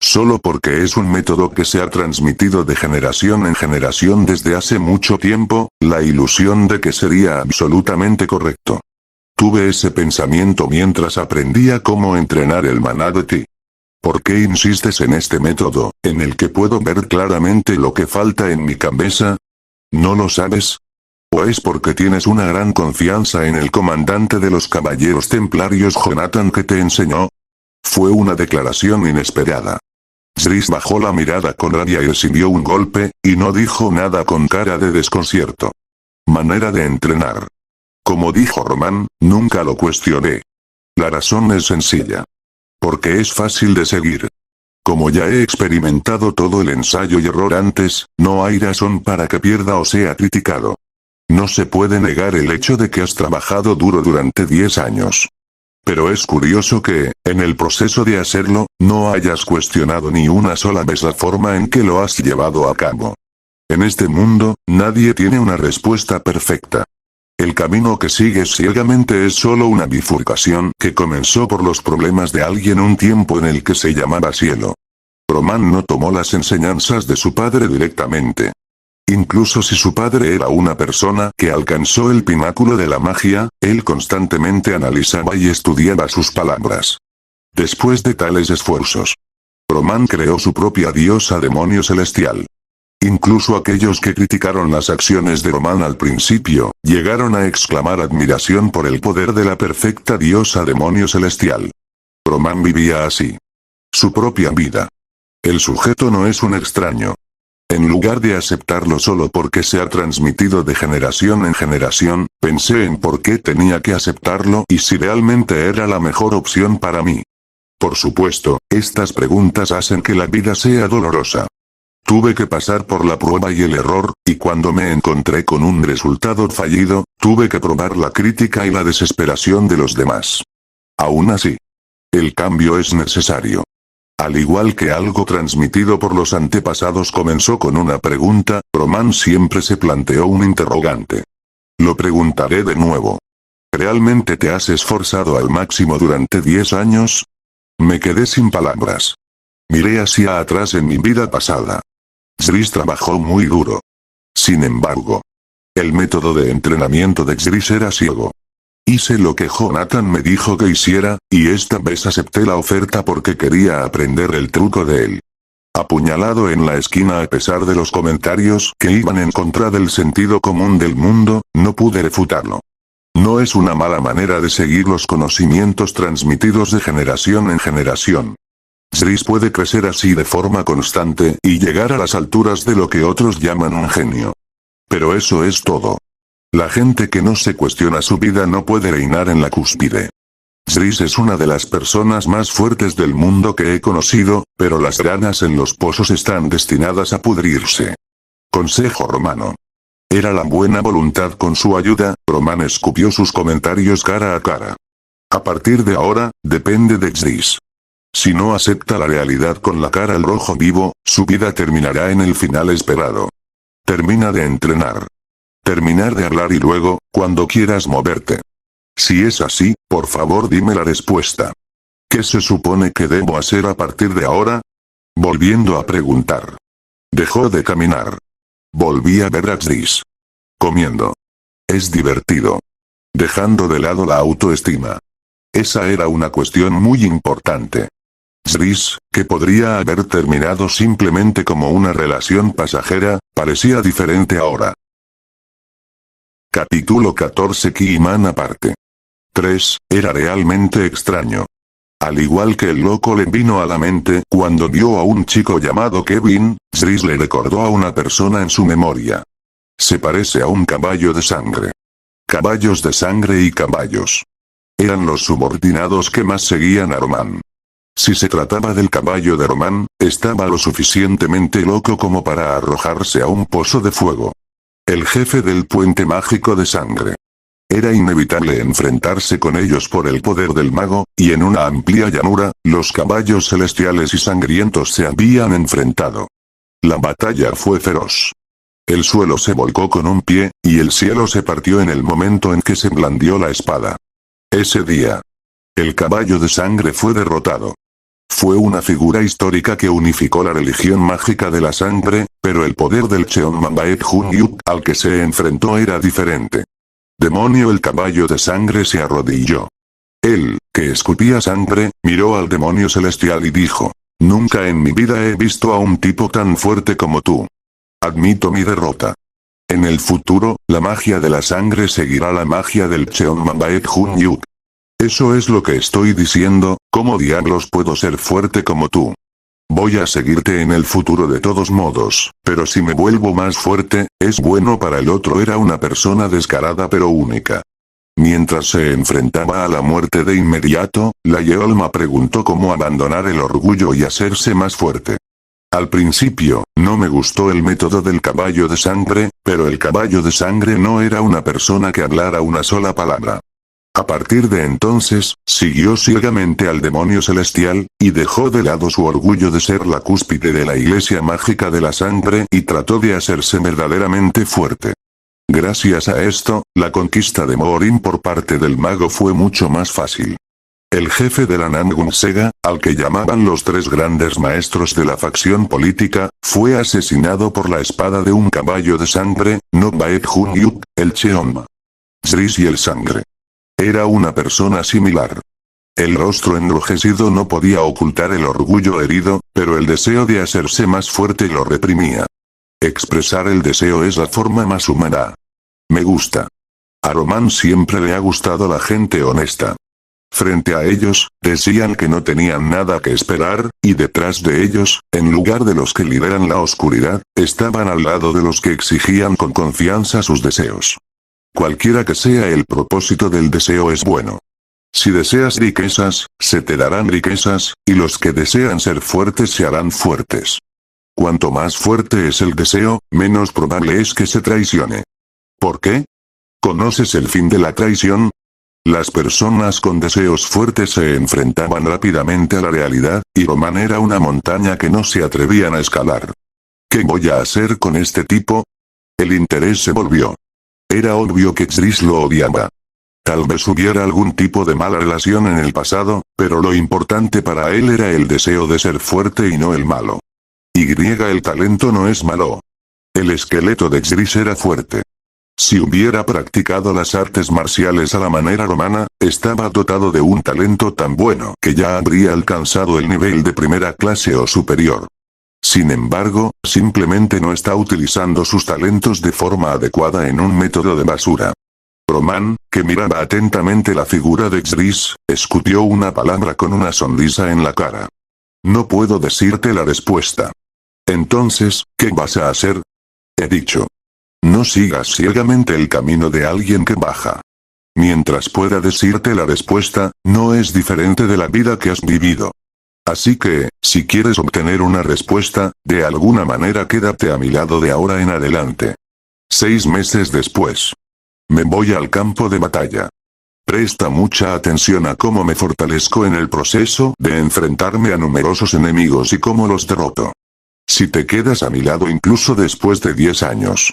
Solo porque es un método que se ha transmitido de generación en generación desde hace mucho tiempo, la ilusión de que sería absolutamente correcto. Tuve ese pensamiento mientras aprendía cómo entrenar el maná de ti. ¿Por qué insistes en este método, en el que puedo ver claramente lo que falta en mi cabeza? ¿No lo sabes? ¿O es porque tienes una gran confianza en el comandante de los caballeros templarios Jonathan que te enseñó? Fue una declaración inesperada. Zris bajó la mirada con rabia y recibió un golpe, y no dijo nada con cara de desconcierto. Manera de entrenar. Como dijo Román, nunca lo cuestioné. La razón es sencilla. Porque es fácil de seguir. Como ya he experimentado todo el ensayo y error antes, no hay razón para que pierda o sea criticado. No se puede negar el hecho de que has trabajado duro durante 10 años. Pero es curioso que, en el proceso de hacerlo, no hayas cuestionado ni una sola vez la forma en que lo has llevado a cabo. En este mundo, nadie tiene una respuesta perfecta. El camino que sigues ciegamente es solo una bifurcación que comenzó por los problemas de alguien un tiempo en el que se llamaba cielo. Román no tomó las enseñanzas de su padre directamente. Incluso si su padre era una persona que alcanzó el pináculo de la magia, él constantemente analizaba y estudiaba sus palabras. Después de tales esfuerzos, Román creó su propia diosa demonio celestial. Incluso aquellos que criticaron las acciones de Román al principio, llegaron a exclamar admiración por el poder de la perfecta diosa demonio celestial. Román vivía así. Su propia vida. El sujeto no es un extraño. En lugar de aceptarlo solo porque se ha transmitido de generación en generación, pensé en por qué tenía que aceptarlo y si realmente era la mejor opción para mí. Por supuesto, estas preguntas hacen que la vida sea dolorosa. Tuve que pasar por la prueba y el error, y cuando me encontré con un resultado fallido, tuve que probar la crítica y la desesperación de los demás. Aún así, el cambio es necesario. Al igual que algo transmitido por los antepasados comenzó con una pregunta, Román siempre se planteó un interrogante. Lo preguntaré de nuevo. ¿Realmente te has esforzado al máximo durante 10 años? Me quedé sin palabras. Miré hacia atrás en mi vida pasada. Zris trabajó muy duro. Sin embargo, el método de entrenamiento de Zris era ciego. Hice lo que Jonathan me dijo que hiciera, y esta vez acepté la oferta porque quería aprender el truco de él. Apuñalado en la esquina a pesar de los comentarios que iban en contra del sentido común del mundo, no pude refutarlo. No es una mala manera de seguir los conocimientos transmitidos de generación en generación. Zris puede crecer así de forma constante y llegar a las alturas de lo que otros llaman un genio. Pero eso es todo. La gente que no se cuestiona su vida no puede reinar en la cúspide. Zris es una de las personas más fuertes del mundo que he conocido, pero las ranas en los pozos están destinadas a pudrirse. Consejo romano. Era la buena voluntad con su ayuda, Román escupió sus comentarios cara a cara. A partir de ahora, depende de Zris. Si no acepta la realidad con la cara al rojo vivo, su vida terminará en el final esperado. Termina de entrenar. Terminar de hablar y luego, cuando quieras moverte. Si es así, por favor dime la respuesta. ¿Qué se supone que debo hacer a partir de ahora? Volviendo a preguntar. Dejó de caminar. Volví a ver a Zris. Comiendo. Es divertido. Dejando de lado la autoestima. Esa era una cuestión muy importante. Zris, que podría haber terminado simplemente como una relación pasajera, parecía diferente ahora. Capítulo 14 Ki-Man aparte. 3. Era realmente extraño. Al igual que el loco le vino a la mente cuando vio a un chico llamado Kevin, Zris le recordó a una persona en su memoria. Se parece a un caballo de sangre. Caballos de sangre y caballos. Eran los subordinados que más seguían a Román. Si se trataba del caballo de Román, estaba lo suficientemente loco como para arrojarse a un pozo de fuego. El jefe del puente mágico de sangre. Era inevitable enfrentarse con ellos por el poder del mago, y en una amplia llanura, los caballos celestiales y sangrientos se habían enfrentado. La batalla fue feroz. El suelo se volcó con un pie, y el cielo se partió en el momento en que se blandió la espada. Ese día, el caballo de sangre fue derrotado. Fue una figura histórica que unificó la religión mágica de la sangre, pero el poder del Cheonma Baek-Hun-Yuk al que se enfrentó era diferente. Demonio, el caballo de sangre se arrodilló. Él, que escupía sangre, miró al demonio celestial y dijo: nunca en mi vida he visto a un tipo tan fuerte como tú. Admito mi derrota. En el futuro, la magia de la sangre seguirá la magia del Cheonma Baek-Hun-Yuk. Eso es lo que estoy diciendo. ¿Cómo diablos puedo ser fuerte como tú? Voy a seguirte en el futuro de todos modos, pero si me vuelvo más fuerte, es bueno para el otro. Era una persona descarada pero única. Mientras se enfrentaba a la muerte de inmediato, la Yeolma preguntó cómo abandonar el orgullo y hacerse más fuerte. Al principio, no me gustó el método del caballo de sangre, pero el caballo de sangre no era una persona que hablara una sola palabra. A partir de entonces, siguió ciegamente al demonio celestial, y dejó de lado su orgullo de ser la cúspide de la iglesia mágica de la sangre y trató de hacerse verdaderamente fuerte. Gracias a esto, la conquista de Morin por parte del mago fue mucho más fácil. El jefe de la Namgun Sega, al que llamaban los tres grandes maestros de la facción política, fue asesinado por la espada de un caballo de sangre, no Baek-Hun-Yuk, el Cheonma. Jris y el sangre. Era una persona similar. El rostro enrojecido no podía ocultar el orgullo herido, pero el deseo de hacerse más fuerte lo reprimía. Expresar el deseo es la forma más humana. Me gusta. A Roman siempre le ha gustado la gente honesta. Frente a ellos, decían que no tenían nada que esperar, y detrás de ellos, en lugar de los que lideran la oscuridad, estaban al lado de los que exigían con confianza sus deseos. Cualquiera que sea el propósito del deseo es bueno. Si deseas riquezas, se te darán riquezas, y los que desean ser fuertes se harán fuertes. Cuanto más fuerte es el deseo, menos probable es que se traicione. ¿Por qué? ¿Conoces el fin de la traición? Las personas con deseos fuertes se enfrentaban rápidamente a la realidad, y Roman era una montaña que no se atrevían a escalar. ¿Qué voy a hacer con este tipo? El interés se volvió. Era obvio que Jris lo odiaba. Tal vez hubiera algún tipo de mala relación en el pasado, pero lo importante para él era el deseo de ser fuerte y no el malo. El talento no es malo. El esqueleto de Jris era fuerte. Si hubiera practicado las artes marciales a la manera romana, estaba dotado de un talento tan bueno que ya habría alcanzado el nivel de primera clase o superior. Sin embargo, simplemente no está utilizando sus talentos de forma adecuada en un método de basura. Roman, que miraba atentamente la figura de Jris, escupió una palabra con una sonrisa en la cara. No puedo decirte la respuesta. Entonces, ¿qué vas a hacer? He dicho. No sigas ciegamente el camino de alguien que baja. Mientras pueda decirte la respuesta, no es diferente de la vida que has vivido. Así que, si quieres obtener una respuesta, de alguna manera quédate a mi lado de ahora en adelante. 6 meses después. Me voy al campo de batalla. Presta mucha atención a cómo me fortalezco en el proceso de enfrentarme a numerosos enemigos y cómo los derroto. Si te quedas a mi lado incluso después de 10 años.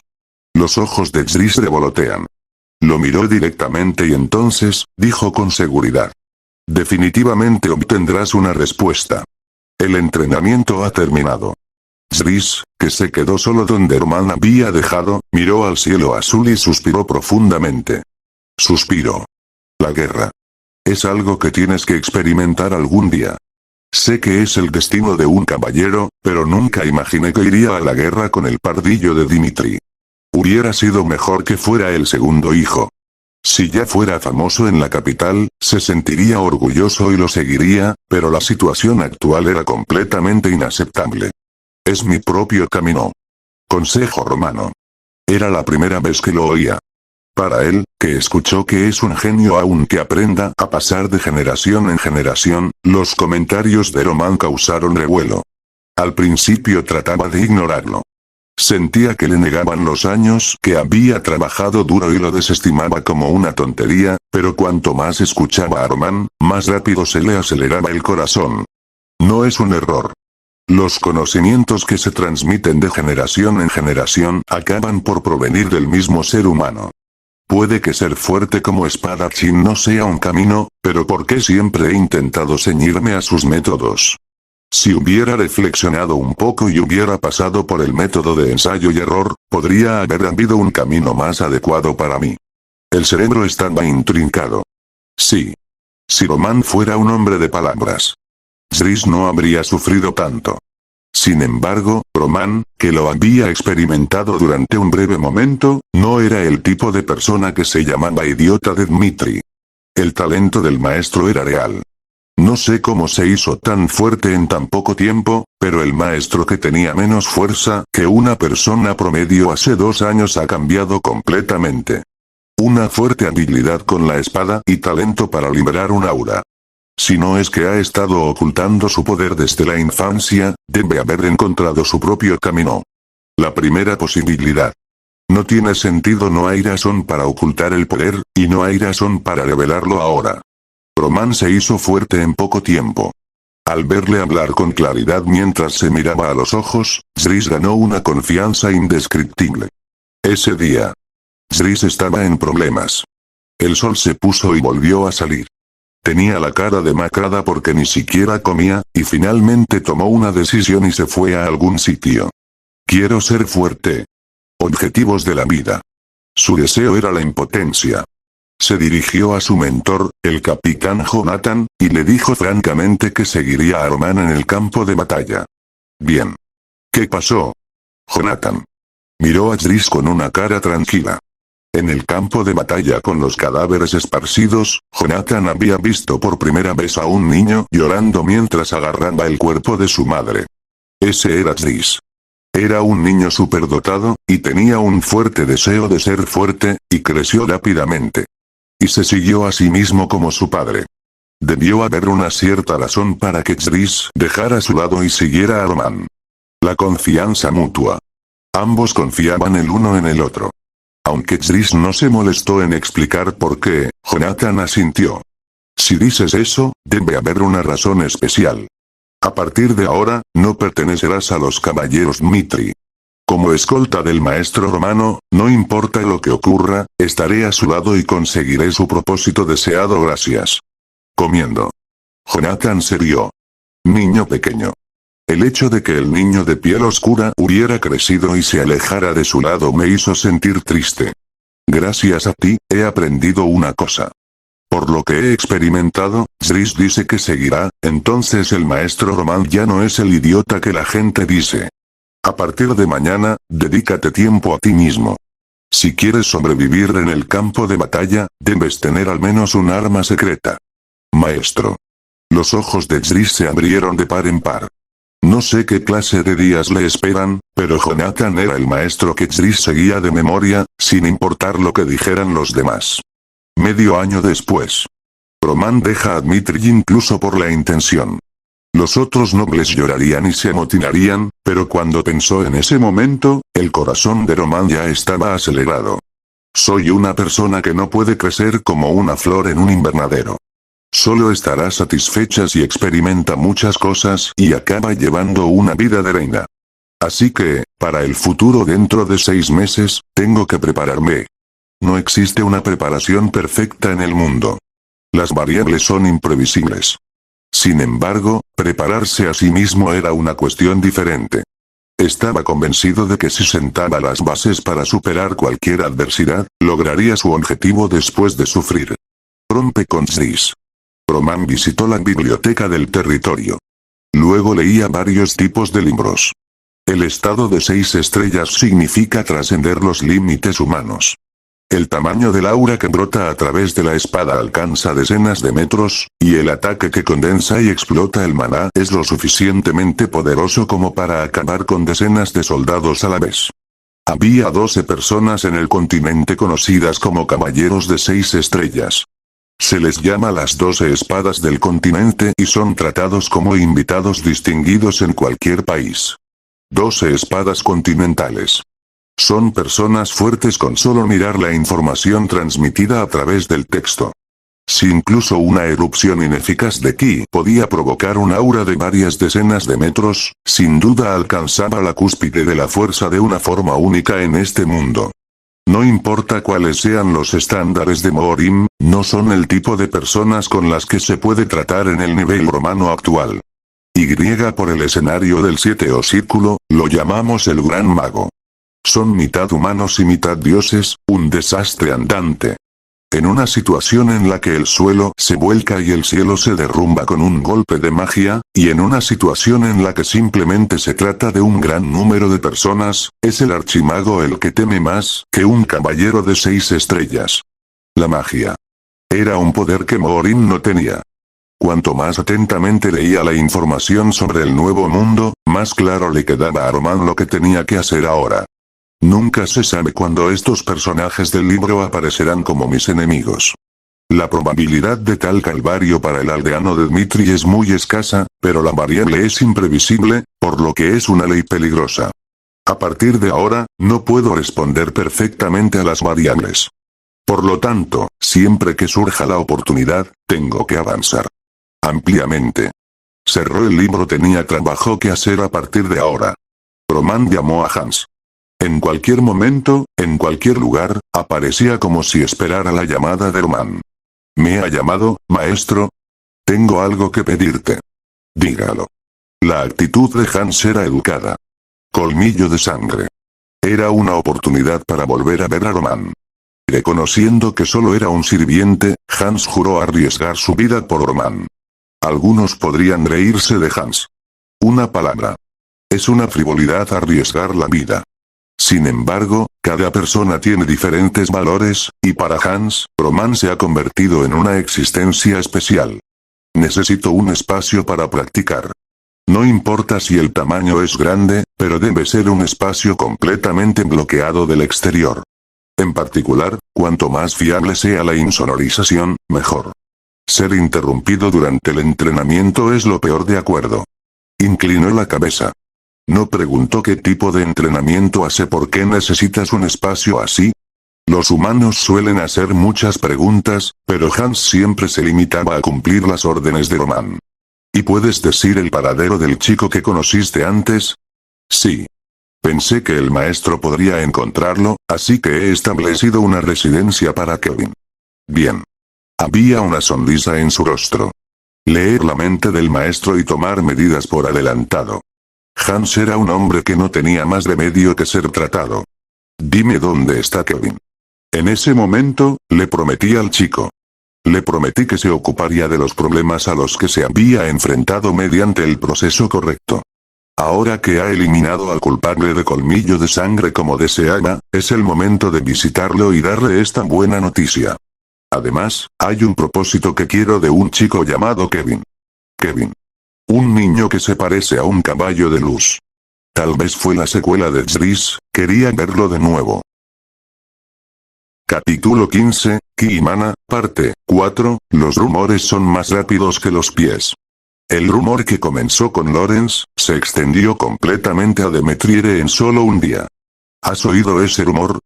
Los ojos de Jris revolotean. Lo miró directamente y entonces, dijo con seguridad. Definitivamente obtendrás una respuesta. El entrenamiento ha terminado. Jris, que se quedó solo donde Roman había dejado, miró al cielo azul y suspiró profundamente. Suspiró. La guerra. Es algo que tienes que experimentar algún día. Sé que es el destino de un caballero, pero nunca imaginé que iría a la guerra con el pardillo de Dimitri. Hubiera sido mejor que fuera el segundo hijo. Si ya fuera famoso en la capital, se sentiría orgulloso y lo seguiría, pero la situación actual era completamente inaceptable. Es mi propio camino. Consejo romano. Era la primera vez que lo oía. Para él, que escuchó que es un genio aunque aprenda a pasar de generación en generación, los comentarios de Roman causaron revuelo. Al principio trataba de ignorarlo. Sentía que le negaban los años que había trabajado duro y lo desestimaba como una tontería, pero cuanto más escuchaba a Roman, más rápido se le aceleraba el corazón. No es un error. Los conocimientos que se transmiten de generación en generación acaban por provenir del mismo ser humano. Puede que ser fuerte como espadachín no sea un camino, pero ¿por qué siempre he intentado ceñirme a sus métodos? Si hubiera reflexionado un poco y hubiera pasado por el método de ensayo y error, podría haber habido un camino más adecuado para mí. El cerebro estaba intrincado. Sí. Si Roman fuera un hombre de palabras, Zris no habría sufrido tanto. Sin embargo, Roman, que lo había experimentado durante un breve momento, no era el tipo de persona que se llamaba idiota de Dmitri. El talento del maestro era real. No sé cómo se hizo tan fuerte en tan poco tiempo, pero el maestro que tenía menos fuerza que una persona promedio hace 2 años ha cambiado completamente. Una fuerte habilidad con la espada y talento para liberar un aura. Si no es que ha estado ocultando su poder desde la infancia, debe haber encontrado su propio camino. La primera posibilidad. No tiene sentido, no hay razón para ocultar el poder, y no hay razón para revelarlo ahora. Roman se hizo fuerte en poco tiempo. Al verle hablar con claridad mientras se miraba a los ojos, Zris ganó una confianza indescriptible. Ese día, Zris estaba en problemas. El sol se puso y volvió a salir. Tenía la cara demacrada porque ni siquiera comía, y finalmente tomó una decisión y se fue a algún sitio. Quiero ser fuerte. Objetivos de la vida. Su deseo era la impotencia. Se dirigió a su mentor, el capitán Jonathan, y le dijo francamente que seguiría a Roman en el campo de batalla. Bien. ¿Qué pasó? Jonathan miró a Zris con una cara tranquila. En el campo de batalla con los cadáveres esparcidos, Jonathan había visto por primera vez a un niño llorando mientras agarraba el cuerpo de su madre. Ese era Zris. Era un niño superdotado, y tenía un fuerte deseo de ser fuerte, y creció rápidamente. Y se siguió a sí mismo como su padre. Debió haber una cierta razón para que Zris dejara su lado y siguiera a Roman. La confianza mutua. Ambos confiaban el uno en el otro. Aunque Zris no se molestó en explicar por qué, Jonathan asintió. Si dices eso, debe haber una razón especial. A partir de ahora, no pertenecerás a los caballeros Dmitri. Como escolta del maestro romano, no importa lo que ocurra, estaré a su lado y conseguiré su propósito deseado gracias. Comiendo. Jonathan se rió. Niño pequeño. El hecho de que el niño de piel oscura hubiera crecido y se alejara de su lado me hizo sentir triste. Gracias a ti, he aprendido una cosa. Por lo que he experimentado, Zris dice que seguirá, entonces el maestro Roman ya no es el idiota que la gente dice. A partir de mañana, dedícate tiempo a ti mismo. Si quieres sobrevivir en el campo de batalla, debes tener al menos un arma secreta. Maestro. Los ojos de Zris se abrieron de par en par. No sé qué clase de días le esperan, pero Jonathan era el maestro que Zris seguía de memoria, sin importar lo que dijeran los demás. Medio año después. Roman deja a Dmitri incluso por la intención. Los otros nobles llorarían y se amotinarían, pero cuando pensó en ese momento, el corazón de Roman ya estaba acelerado. Soy una persona que no puede crecer como una flor en un invernadero. Solo estará satisfecha si experimenta muchas cosas y acaba llevando una vida de reina. Así que, para el futuro dentro de 6 meses, tengo que prepararme. No existe una preparación perfecta en el mundo. Las variables son imprevisibles. Sin embargo, prepararse a sí mismo era una cuestión diferente. Estaba convencido de que si sentaba las bases para superar cualquier adversidad, lograría su objetivo después de sufrir. Rompe con Zris. Roman visitó la biblioteca del territorio. Luego leía varios tipos de libros. El estado de 6 estrellas significa trascender los límites humanos. El tamaño del aura que brota a través de la espada alcanza decenas de metros, y el ataque que condensa y explota el maná es lo suficientemente poderoso como para acabar con decenas de soldados a la vez. Había 12 personas en el continente conocidas como caballeros de 6 estrellas. Se les llama las 12 espadas del continente y son tratados como invitados distinguidos en cualquier país. 12 espadas continentales. Son personas fuertes con solo mirar la información transmitida a través del texto. Si incluso una erupción ineficaz de ki podía provocar un aura de varias decenas de metros, sin duda alcanzaba la cúspide de la fuerza de una forma única en este mundo. No importa cuáles sean los estándares de Morim, no son el tipo de personas con las que se puede tratar en el nivel romano actual. Y por el escenario del 7 o círculo, lo llamamos el Gran Mago. Son mitad humanos y mitad dioses, un desastre andante. En una situación en la que el suelo se vuelca y el cielo se derrumba con un golpe de magia, y en una situación en la que simplemente se trata de un gran número de personas, es el archimago el que teme más que un caballero de 6 estrellas. La magia. Era un poder que Morim no tenía. Cuanto más atentamente leía la información sobre el nuevo mundo, más claro le quedaba a Román lo que tenía que hacer ahora. Nunca se sabe cuándo estos personajes del libro aparecerán como mis enemigos. La probabilidad de tal calvario para el aldeano de Dmitri es muy escasa, pero la variable es imprevisible, por lo que es una ley peligrosa. A partir de ahora, no puedo responder perfectamente a las variables. Por lo tanto, siempre que surja la oportunidad, tengo que avanzar. Ampliamente. Cerró el libro, tenía trabajo que hacer a partir de ahora. Román llamó a Hans. En cualquier momento, en cualquier lugar, aparecía como si esperara la llamada de Román. ¿Me ha llamado, maestro? Tengo algo que pedirte. Dígalo. La actitud de Hans era educada. Colmillo de sangre. Era una oportunidad para volver a ver a Román. Reconociendo que solo era un sirviente, Hans juró arriesgar su vida por Román. Algunos podrían reírse de Hans. Una palabra. Es una frivolidad arriesgar la vida. Sin embargo, cada persona tiene diferentes valores, y para Hans, Román se ha convertido en una existencia especial. Necesito un espacio para practicar. No importa si el tamaño es grande, pero debe ser un espacio completamente bloqueado del exterior. En particular, cuanto más fiable sea la insonorización, mejor. Ser interrumpido durante el entrenamiento es lo peor, de acuerdo. Inclinó la cabeza. No preguntó qué tipo de entrenamiento hace. ¿Por qué necesitas un espacio así? Los humanos suelen hacer muchas preguntas, pero Hans siempre se limitaba a cumplir las órdenes de Román. ¿Y puedes decir el paradero del chico que conociste antes? Sí. Pensé que el maestro podría encontrarlo, así que he establecido una residencia para Kevin. Bien. Había una sonrisa en su rostro. Leer la mente del maestro y tomar medidas por adelantado. Hans era un hombre que no tenía más remedio que ser tratado. Dime dónde está Kevin. En ese momento, le prometí al chico. Le prometí que se ocuparía de los problemas a los que se había enfrentado mediante el proceso correcto. Ahora que ha eliminado al culpable de colmillo de sangre como deseaba, es el momento de visitarlo y darle esta buena noticia. Además, hay un propósito que quiero de un chico llamado Kevin. Kevin. Un niño que se parece a un caballo de luz. Tal vez fue la secuela de Zris, quería verlo de nuevo. Capítulo 15, Ki-Mana, parte 4, los rumores son más rápidos que los pies. El rumor que comenzó con Lorenz, se extendió completamente a Demetriere en solo un día. ¿Has oído ese rumor?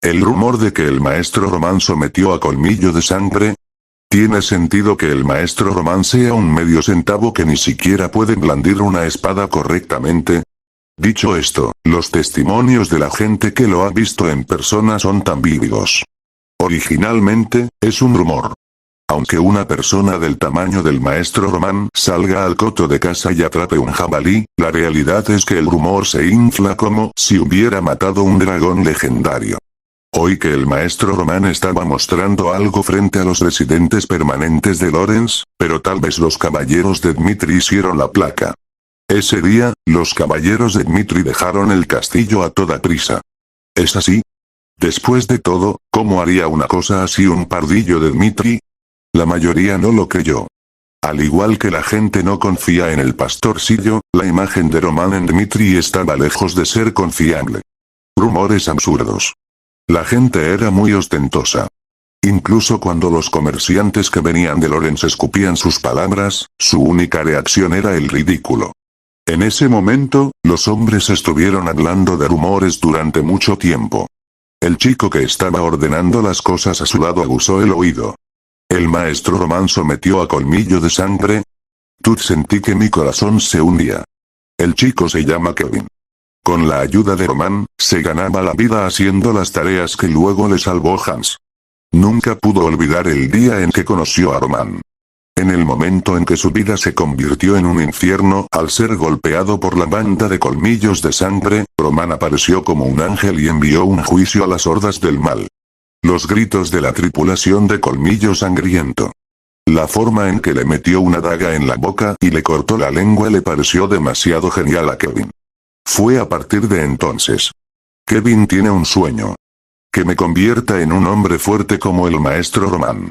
El rumor de que el maestro Román sometió a colmillo de sangre. ¿Tiene sentido que el maestro Román sea un medio centavo que ni siquiera puede blandir una espada correctamente? Dicho esto, los testimonios de la gente que lo ha visto en persona son tan vívidos. Originalmente, es un rumor. Aunque una persona del tamaño del maestro Román salga al coto de casa y atrape un jabalí, la realidad es que el rumor se infla como si hubiera matado un dragón legendario. Oí que el maestro Román estaba mostrando algo frente a los residentes permanentes de Lorenz, pero tal vez los caballeros de Dmitri hicieron la placa. Ese día, los caballeros de Dmitri dejaron el castillo a toda prisa. ¿Es así? Después de todo, ¿cómo haría una cosa así un pardillo de Dmitri? La mayoría no lo creyó. Al igual que la gente no confía en el pastorcillo, la imagen de Román en Dmitri estaba lejos de ser confiable. Rumores absurdos. La gente era muy ostentosa. Incluso cuando los comerciantes que venían de Lorenz escupían sus palabras, su única reacción era el ridículo. En ese momento, los hombres estuvieron hablando de rumores durante mucho tiempo. El chico que estaba ordenando las cosas a su lado aguzó el oído. ¿El maestro Román sometió a colmillo de sangre? Sentí que mi corazón se hundía. El chico se llama Kevin. Con la ayuda de Román, se ganaba la vida haciendo las tareas que luego le salvó Hans. Nunca pudo olvidar el día en que conoció a Román. En el momento en que su vida se convirtió en un infierno al ser golpeado por la banda de colmillos de sangre, Román apareció como un ángel y envió un juicio a las hordas del mal. Los gritos de la tripulación de Colmillo Sangriento. La forma en que le metió una daga en la boca y le cortó la lengua le pareció demasiado genial a Kevin. Fue a partir de entonces. Kevin tiene un sueño. Que me convierta en un hombre fuerte como el maestro Román.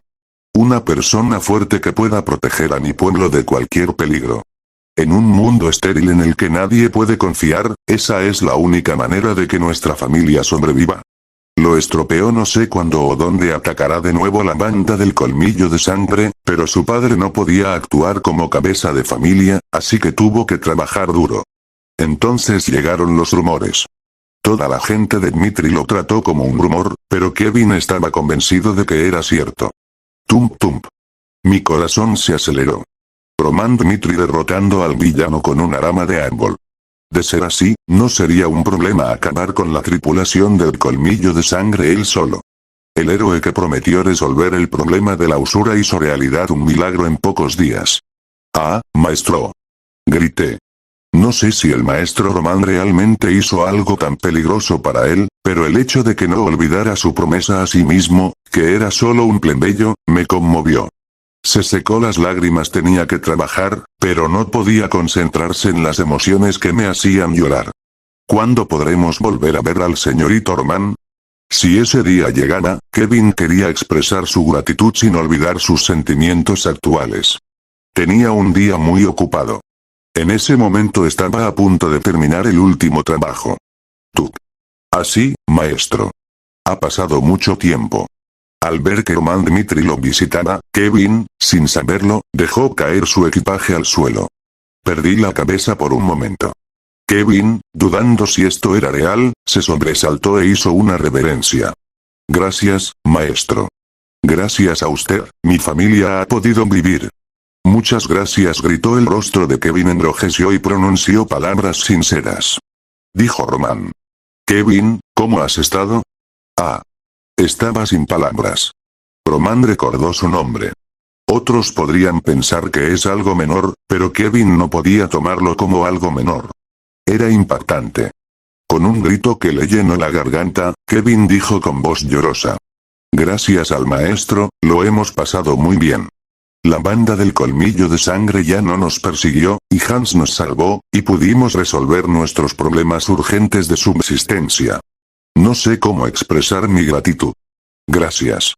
Una persona fuerte que pueda proteger a mi pueblo de cualquier peligro. En un mundo estéril en el que nadie puede confiar, esa es la única manera de que nuestra familia sobreviva. Lo estropeó, no sé cuándo o dónde atacará de nuevo la banda del colmillo de sangre, pero su padre no podía actuar como cabeza de familia, así que tuvo que trabajar duro. Entonces llegaron los rumores. Toda la gente de Dmitri lo trató como un rumor, pero Kevin estaba convencido de que era cierto. Tump tump. Mi corazón se aceleró. Román Dmitri derrotando al villano con una rama de árbol. De ser así, no sería un problema acabar con la tripulación del colmillo de sangre él solo. El héroe que prometió resolver el problema de la usura hizo realidad un milagro en pocos días. ¡Ah, maestro! Grité. No sé si el maestro Román realmente hizo algo tan peligroso para él, pero el hecho de que no olvidara su promesa a sí mismo, que era solo un plebeyo, me conmovió. Se secó las lágrimas, tenía que trabajar, pero no podía concentrarse en las emociones que me hacían llorar. ¿Cuándo podremos volver a ver al señorito Román? Si ese día llegara, Kevin quería expresar su gratitud sin olvidar sus sentimientos actuales. Tenía un día muy ocupado. En ese momento estaba a punto de terminar el último trabajo. Tú. Así, maestro. Ha pasado mucho tiempo. Al ver que Román Dmitri lo visitaba, Kevin, sin saberlo, dejó caer su equipaje al suelo. Perdí la cabeza por un momento. Kevin, dudando si esto era real, se sobresaltó e hizo una reverencia. Gracias, maestro. Gracias a usted, mi familia ha podido vivir. Muchas gracias, gritó. El rostro de Kevin enrojeció y pronunció palabras sinceras. Dijo Román. Kevin, ¿cómo has estado? Ah. Estaba sin palabras. Román recordó su nombre. Otros podrían pensar que es algo menor, pero Kevin no podía tomarlo como algo menor. Era impactante. Con un grito que le llenó la garganta, Kevin dijo con voz llorosa. Gracias al maestro, lo hemos pasado muy bien. La banda del colmillo de sangre ya no nos persiguió, y Hans nos salvó, y pudimos resolver nuestros problemas urgentes de subsistencia. No sé cómo expresar mi gratitud. Gracias.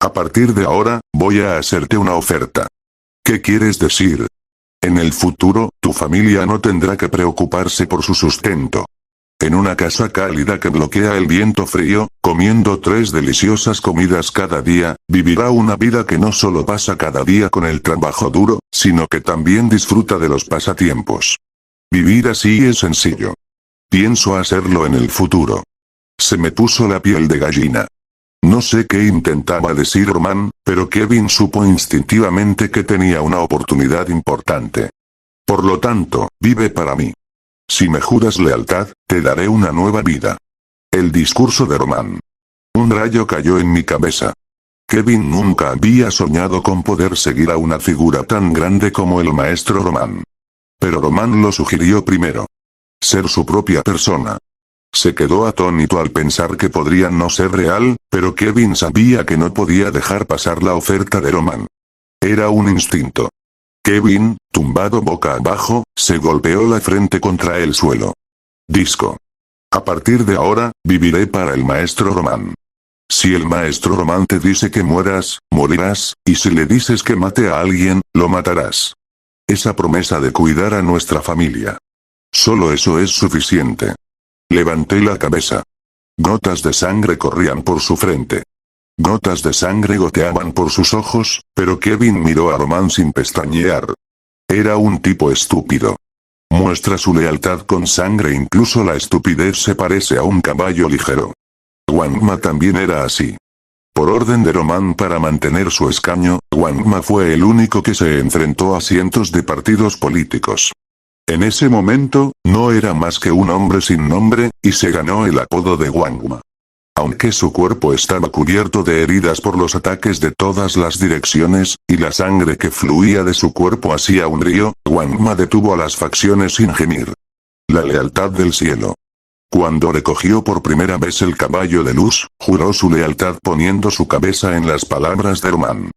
A partir de ahora, voy a hacerte una oferta. ¿Qué quieres decir? En el futuro, tu familia no tendrá que preocuparse por su sustento. En una casa cálida que bloquea el viento frío, comiendo 3 deliciosas comidas cada día, vivirá una vida que no solo pasa cada día con el trabajo duro, sino que también disfruta de los pasatiempos. Vivir así es sencillo. Pienso hacerlo en el futuro. Se me puso la piel de gallina. No sé qué intentaba decir Román, pero Kevin supo instintivamente que tenía una oportunidad importante. Por lo tanto, vive para mí. Si me juras lealtad, te daré una nueva vida. El discurso de Román. Un rayo cayó en mi cabeza. Kevin nunca había soñado con poder seguir a una figura tan grande como el maestro Román. Pero Román lo sugirió primero. Ser su propia persona. Se quedó atónito al pensar que podría no ser real, pero Kevin sabía que no podía dejar pasar la oferta de Román. Era un instinto. Kevin, tumbado boca abajo, se golpeó la frente contra el suelo. Disco. A partir de ahora, viviré para el maestro Román. Si el maestro Román te dice que mueras, morirás, y si le dices que mate a alguien, lo matarás. Esa promesa de cuidar a nuestra familia. Solo eso es suficiente. Levanté la cabeza. Gotas de sangre corrían por su frente. Gotas de sangre goteaban por sus ojos, pero Kevin miró a Román sin pestañear. Era un tipo estúpido. Muestra su lealtad con sangre, incluso la estupidez se parece a un caballo ligero. Wangma también era así. Por orden de Román para mantener su escaño, Wangma fue el único que se enfrentó a cientos de partidos políticos. En ese momento, no era más que un hombre sin nombre, y se ganó el apodo de Wangma. Aunque su cuerpo estaba cubierto de heridas por los ataques de todas las direcciones, y la sangre que fluía de su cuerpo hacía un río, Wangma detuvo a las facciones sin gemir. La lealtad del cielo. Cuando recogió por primera vez el caballo de luz, juró su lealtad poniendo su cabeza en las palabras de Roman.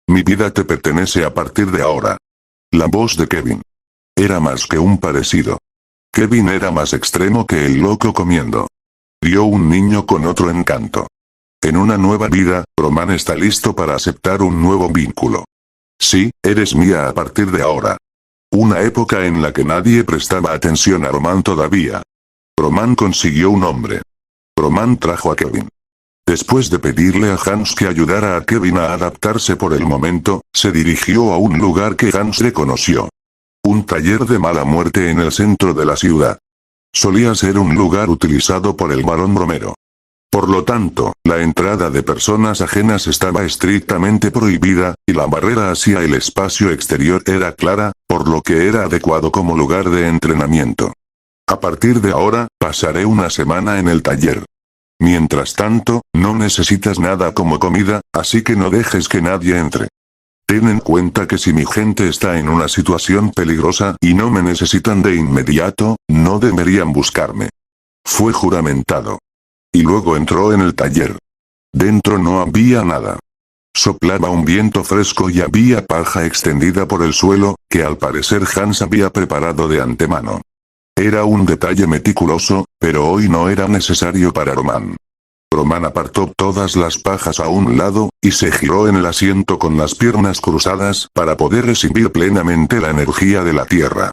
Mi vida te pertenece a partir de ahora. La voz de Kevin. Era más que un parecido. Kevin era más extremo que el loco comiendo. Dio un niño con otro encanto. En una nueva vida, Roman está listo para aceptar un nuevo vínculo. Sí, eres mía a partir de ahora. Una época en la que nadie prestaba atención a Roman todavía. Roman consiguió un hombre. Roman trajo a Kevin. Después de pedirle a Hans que ayudara a Kevin a adaptarse por el momento, se dirigió a un lugar que Hans reconoció. Un taller de mala muerte en el centro de la ciudad. Solía ser un lugar utilizado por el barón Bromero. Por lo tanto, la entrada de personas ajenas estaba estrictamente prohibida, y la barrera hacia el espacio exterior era clara, por lo que era adecuado como lugar de entrenamiento. A partir de ahora, pasaré una semana en el taller. Mientras tanto, no necesitas nada como comida, así que no dejes que nadie entre. Ten en cuenta que si mi gente está en una situación peligrosa y no me necesitan de inmediato, no deberían buscarme. Fue juramentado. Y luego entró en el taller. Dentro no había nada. Soplaba un viento fresco y había paja extendida por el suelo, que al parecer Hans había preparado de antemano. Era un detalle meticuloso, pero hoy no era necesario para Roman. Roman apartó todas las pajas a un lado, y se giró en el asiento con las piernas cruzadas para poder recibir plenamente la energía de la tierra.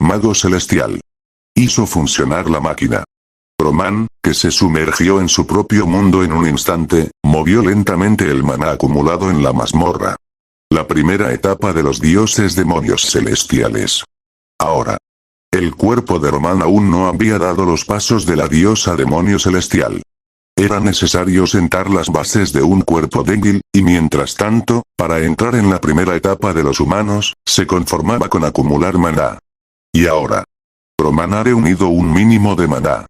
Mago celestial. Hizo funcionar la máquina. Roman, que se sumergió en su propio mundo en un instante, movió lentamente el maná acumulado en la mazmorra. La primera etapa de los dioses demonios celestiales. Ahora. El cuerpo de Roman aún no había dado los pasos de la diosa demonio celestial. Era necesario sentar las bases de un cuerpo débil, y mientras tanto, para entrar en la primera etapa de los humanos, se conformaba con acumular maná. Y ahora. Roman ha reunido un mínimo de maná.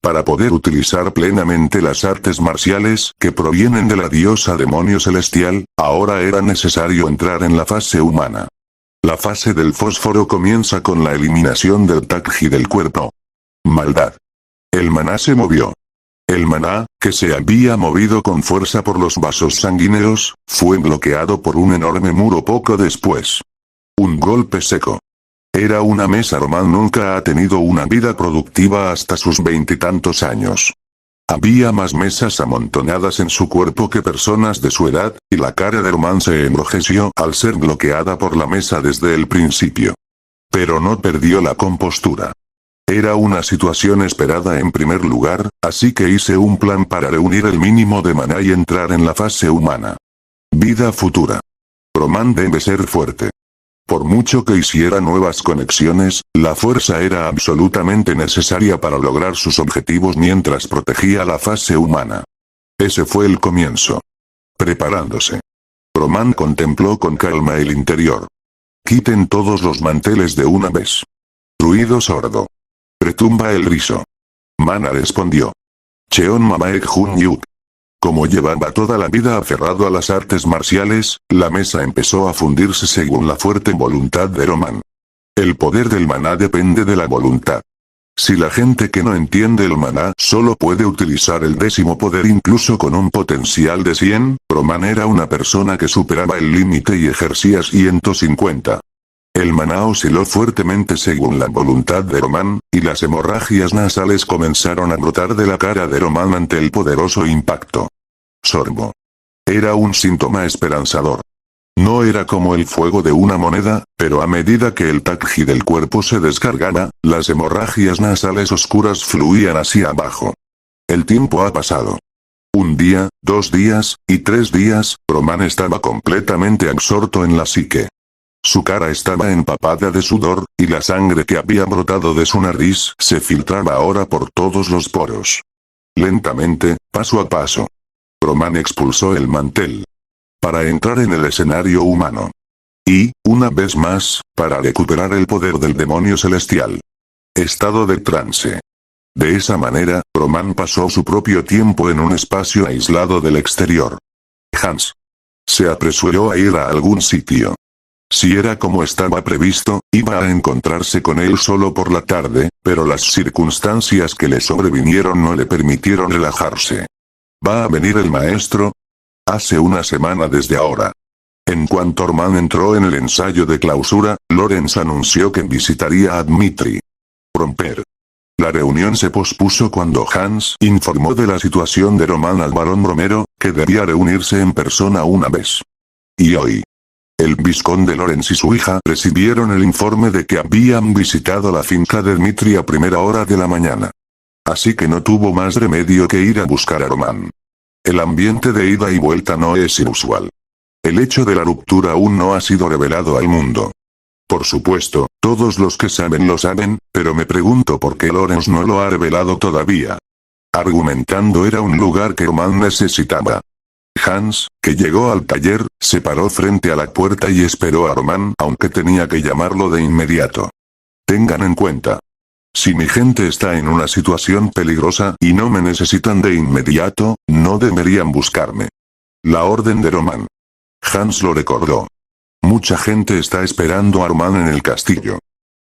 Para poder utilizar plenamente las artes marciales que provienen de la diosa demonio celestial, ahora era necesario entrar en la fase humana. La fase del fósforo comienza con la eliminación del Takji del cuerpo. Maldad. El maná se movió. El maná, que se había movido con fuerza por los vasos sanguíneos, fue bloqueado por un enorme muro poco después. Un golpe seco. Era una mesa. Roman nunca ha tenido una vida productiva hasta sus 20 y tantos años. Había más mesas amontonadas en su cuerpo que personas de su edad, y la cara de Roman se enrojeció al ser bloqueada por la mesa desde el principio. Pero no perdió la compostura. Era una situación esperada en primer lugar, así que hice un plan para reunir el mínimo de maná y entrar en la fase humana. Vida futura. Roman debe ser fuerte. Por mucho que hiciera nuevas conexiones, la fuerza era absolutamente necesaria para lograr sus objetivos mientras protegía la fase humana. Ese fue el comienzo. Preparándose. Roman contempló con calma el interior. Quiten todos los manteles de una vez. Ruido sordo. Retumba el rizo. Mana respondió. Cheon Mamaek Jun Yuk. Como llevaba toda la vida aferrado a las artes marciales, la mesa empezó a fundirse según la fuerte voluntad de Roman. El poder del maná depende de la voluntad. Si la gente que no entiende el maná solo puede utilizar el 10º poder incluso con un potencial de 100, Roman era una persona que superaba el límite y ejercía 150. El maná osciló fuertemente según la voluntad de Roman, y las hemorragias nasales comenzaron a brotar de la cara de Roman ante el poderoso impacto. Sorbo. Era un síntoma esperanzador. No era como el fuego de una moneda, pero a medida que el Takji del cuerpo se descargaba, las hemorragias nasales oscuras fluían hacia abajo. El tiempo ha pasado. 1 día, 2 días, y 3 días, Roman estaba completamente absorto en la psique. Su cara estaba empapada de sudor, y la sangre que había brotado de su nariz se filtraba ahora por todos los poros. Lentamente, paso a paso. Roman expulsó el mantel. Para entrar en el escenario humano. Y, una vez más, para recuperar el poder del demonio celestial. Estado de trance. De esa manera, Roman pasó su propio tiempo en un espacio aislado del exterior. Hans se apresuró a ir a algún sitio. Si era como estaba previsto, iba a encontrarse con él solo por la tarde, pero las circunstancias que le sobrevinieron no le permitieron relajarse. ¿Va a venir el maestro? Hace una semana desde ahora. En cuanto Roman entró en el ensayo de clausura, Lorenz anunció que visitaría a Dmitri. Romper. La reunión se pospuso cuando Hans informó de la situación de Roman al barón Romero, que debía reunirse en persona una vez. Y hoy, el vizconde Lorenz y su hija recibieron el informe de que habían visitado la finca de Dmitri a primera hora de la mañana. Así que no tuvo más remedio que ir a buscar a Roman. El ambiente de ida y vuelta no es inusual. El hecho de la ruptura aún no ha sido revelado al mundo. Por supuesto, todos los que saben lo saben, pero me pregunto por qué Lorenz no lo ha revelado todavía. Argumentando era un lugar que Roman necesitaba. Hans, que llegó al taller, se paró frente a la puerta y esperó a Roman, aunque tenía que llamarlo de inmediato. Tengan en cuenta. Si mi gente está en una situación peligrosa y no me necesitan de inmediato, no deberían buscarme. La orden de Roman. Hans lo recordó. Mucha gente está esperando a Roman en el castillo.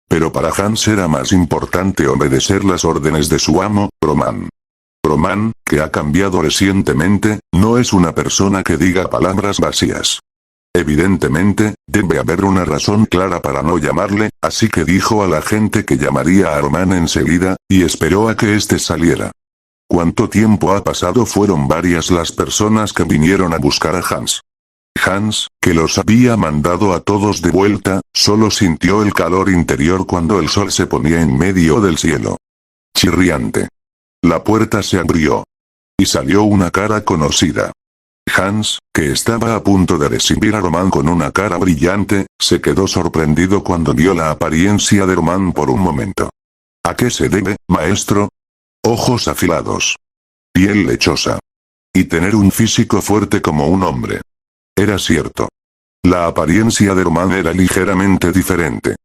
Pero para Hans era más importante obedecer las órdenes de su amo, Roman. Roman, que ha cambiado recientemente, no es una persona que diga palabras vacías. Evidentemente, debe haber una razón clara para no llamarle, así que dijo a la gente que llamaría a Roman enseguida, y esperó a que éste saliera. ¿Cuánto tiempo ha pasado? Fueron varias las personas que vinieron a buscar a Hans. Hans, que los había mandado a todos de vuelta, solo sintió el calor interior cuando el sol se ponía en medio del cielo. Chirriante. La puerta se abrió. Y salió una cara conocida. Hans, que estaba a punto de recibir a Roman con una cara brillante, se quedó sorprendido cuando vio la apariencia de Roman por un momento. ¿A qué se debe, maestro? Ojos afilados. Piel lechosa. Y tener un físico fuerte como un hombre. Era cierto. La apariencia de Roman era ligeramente diferente.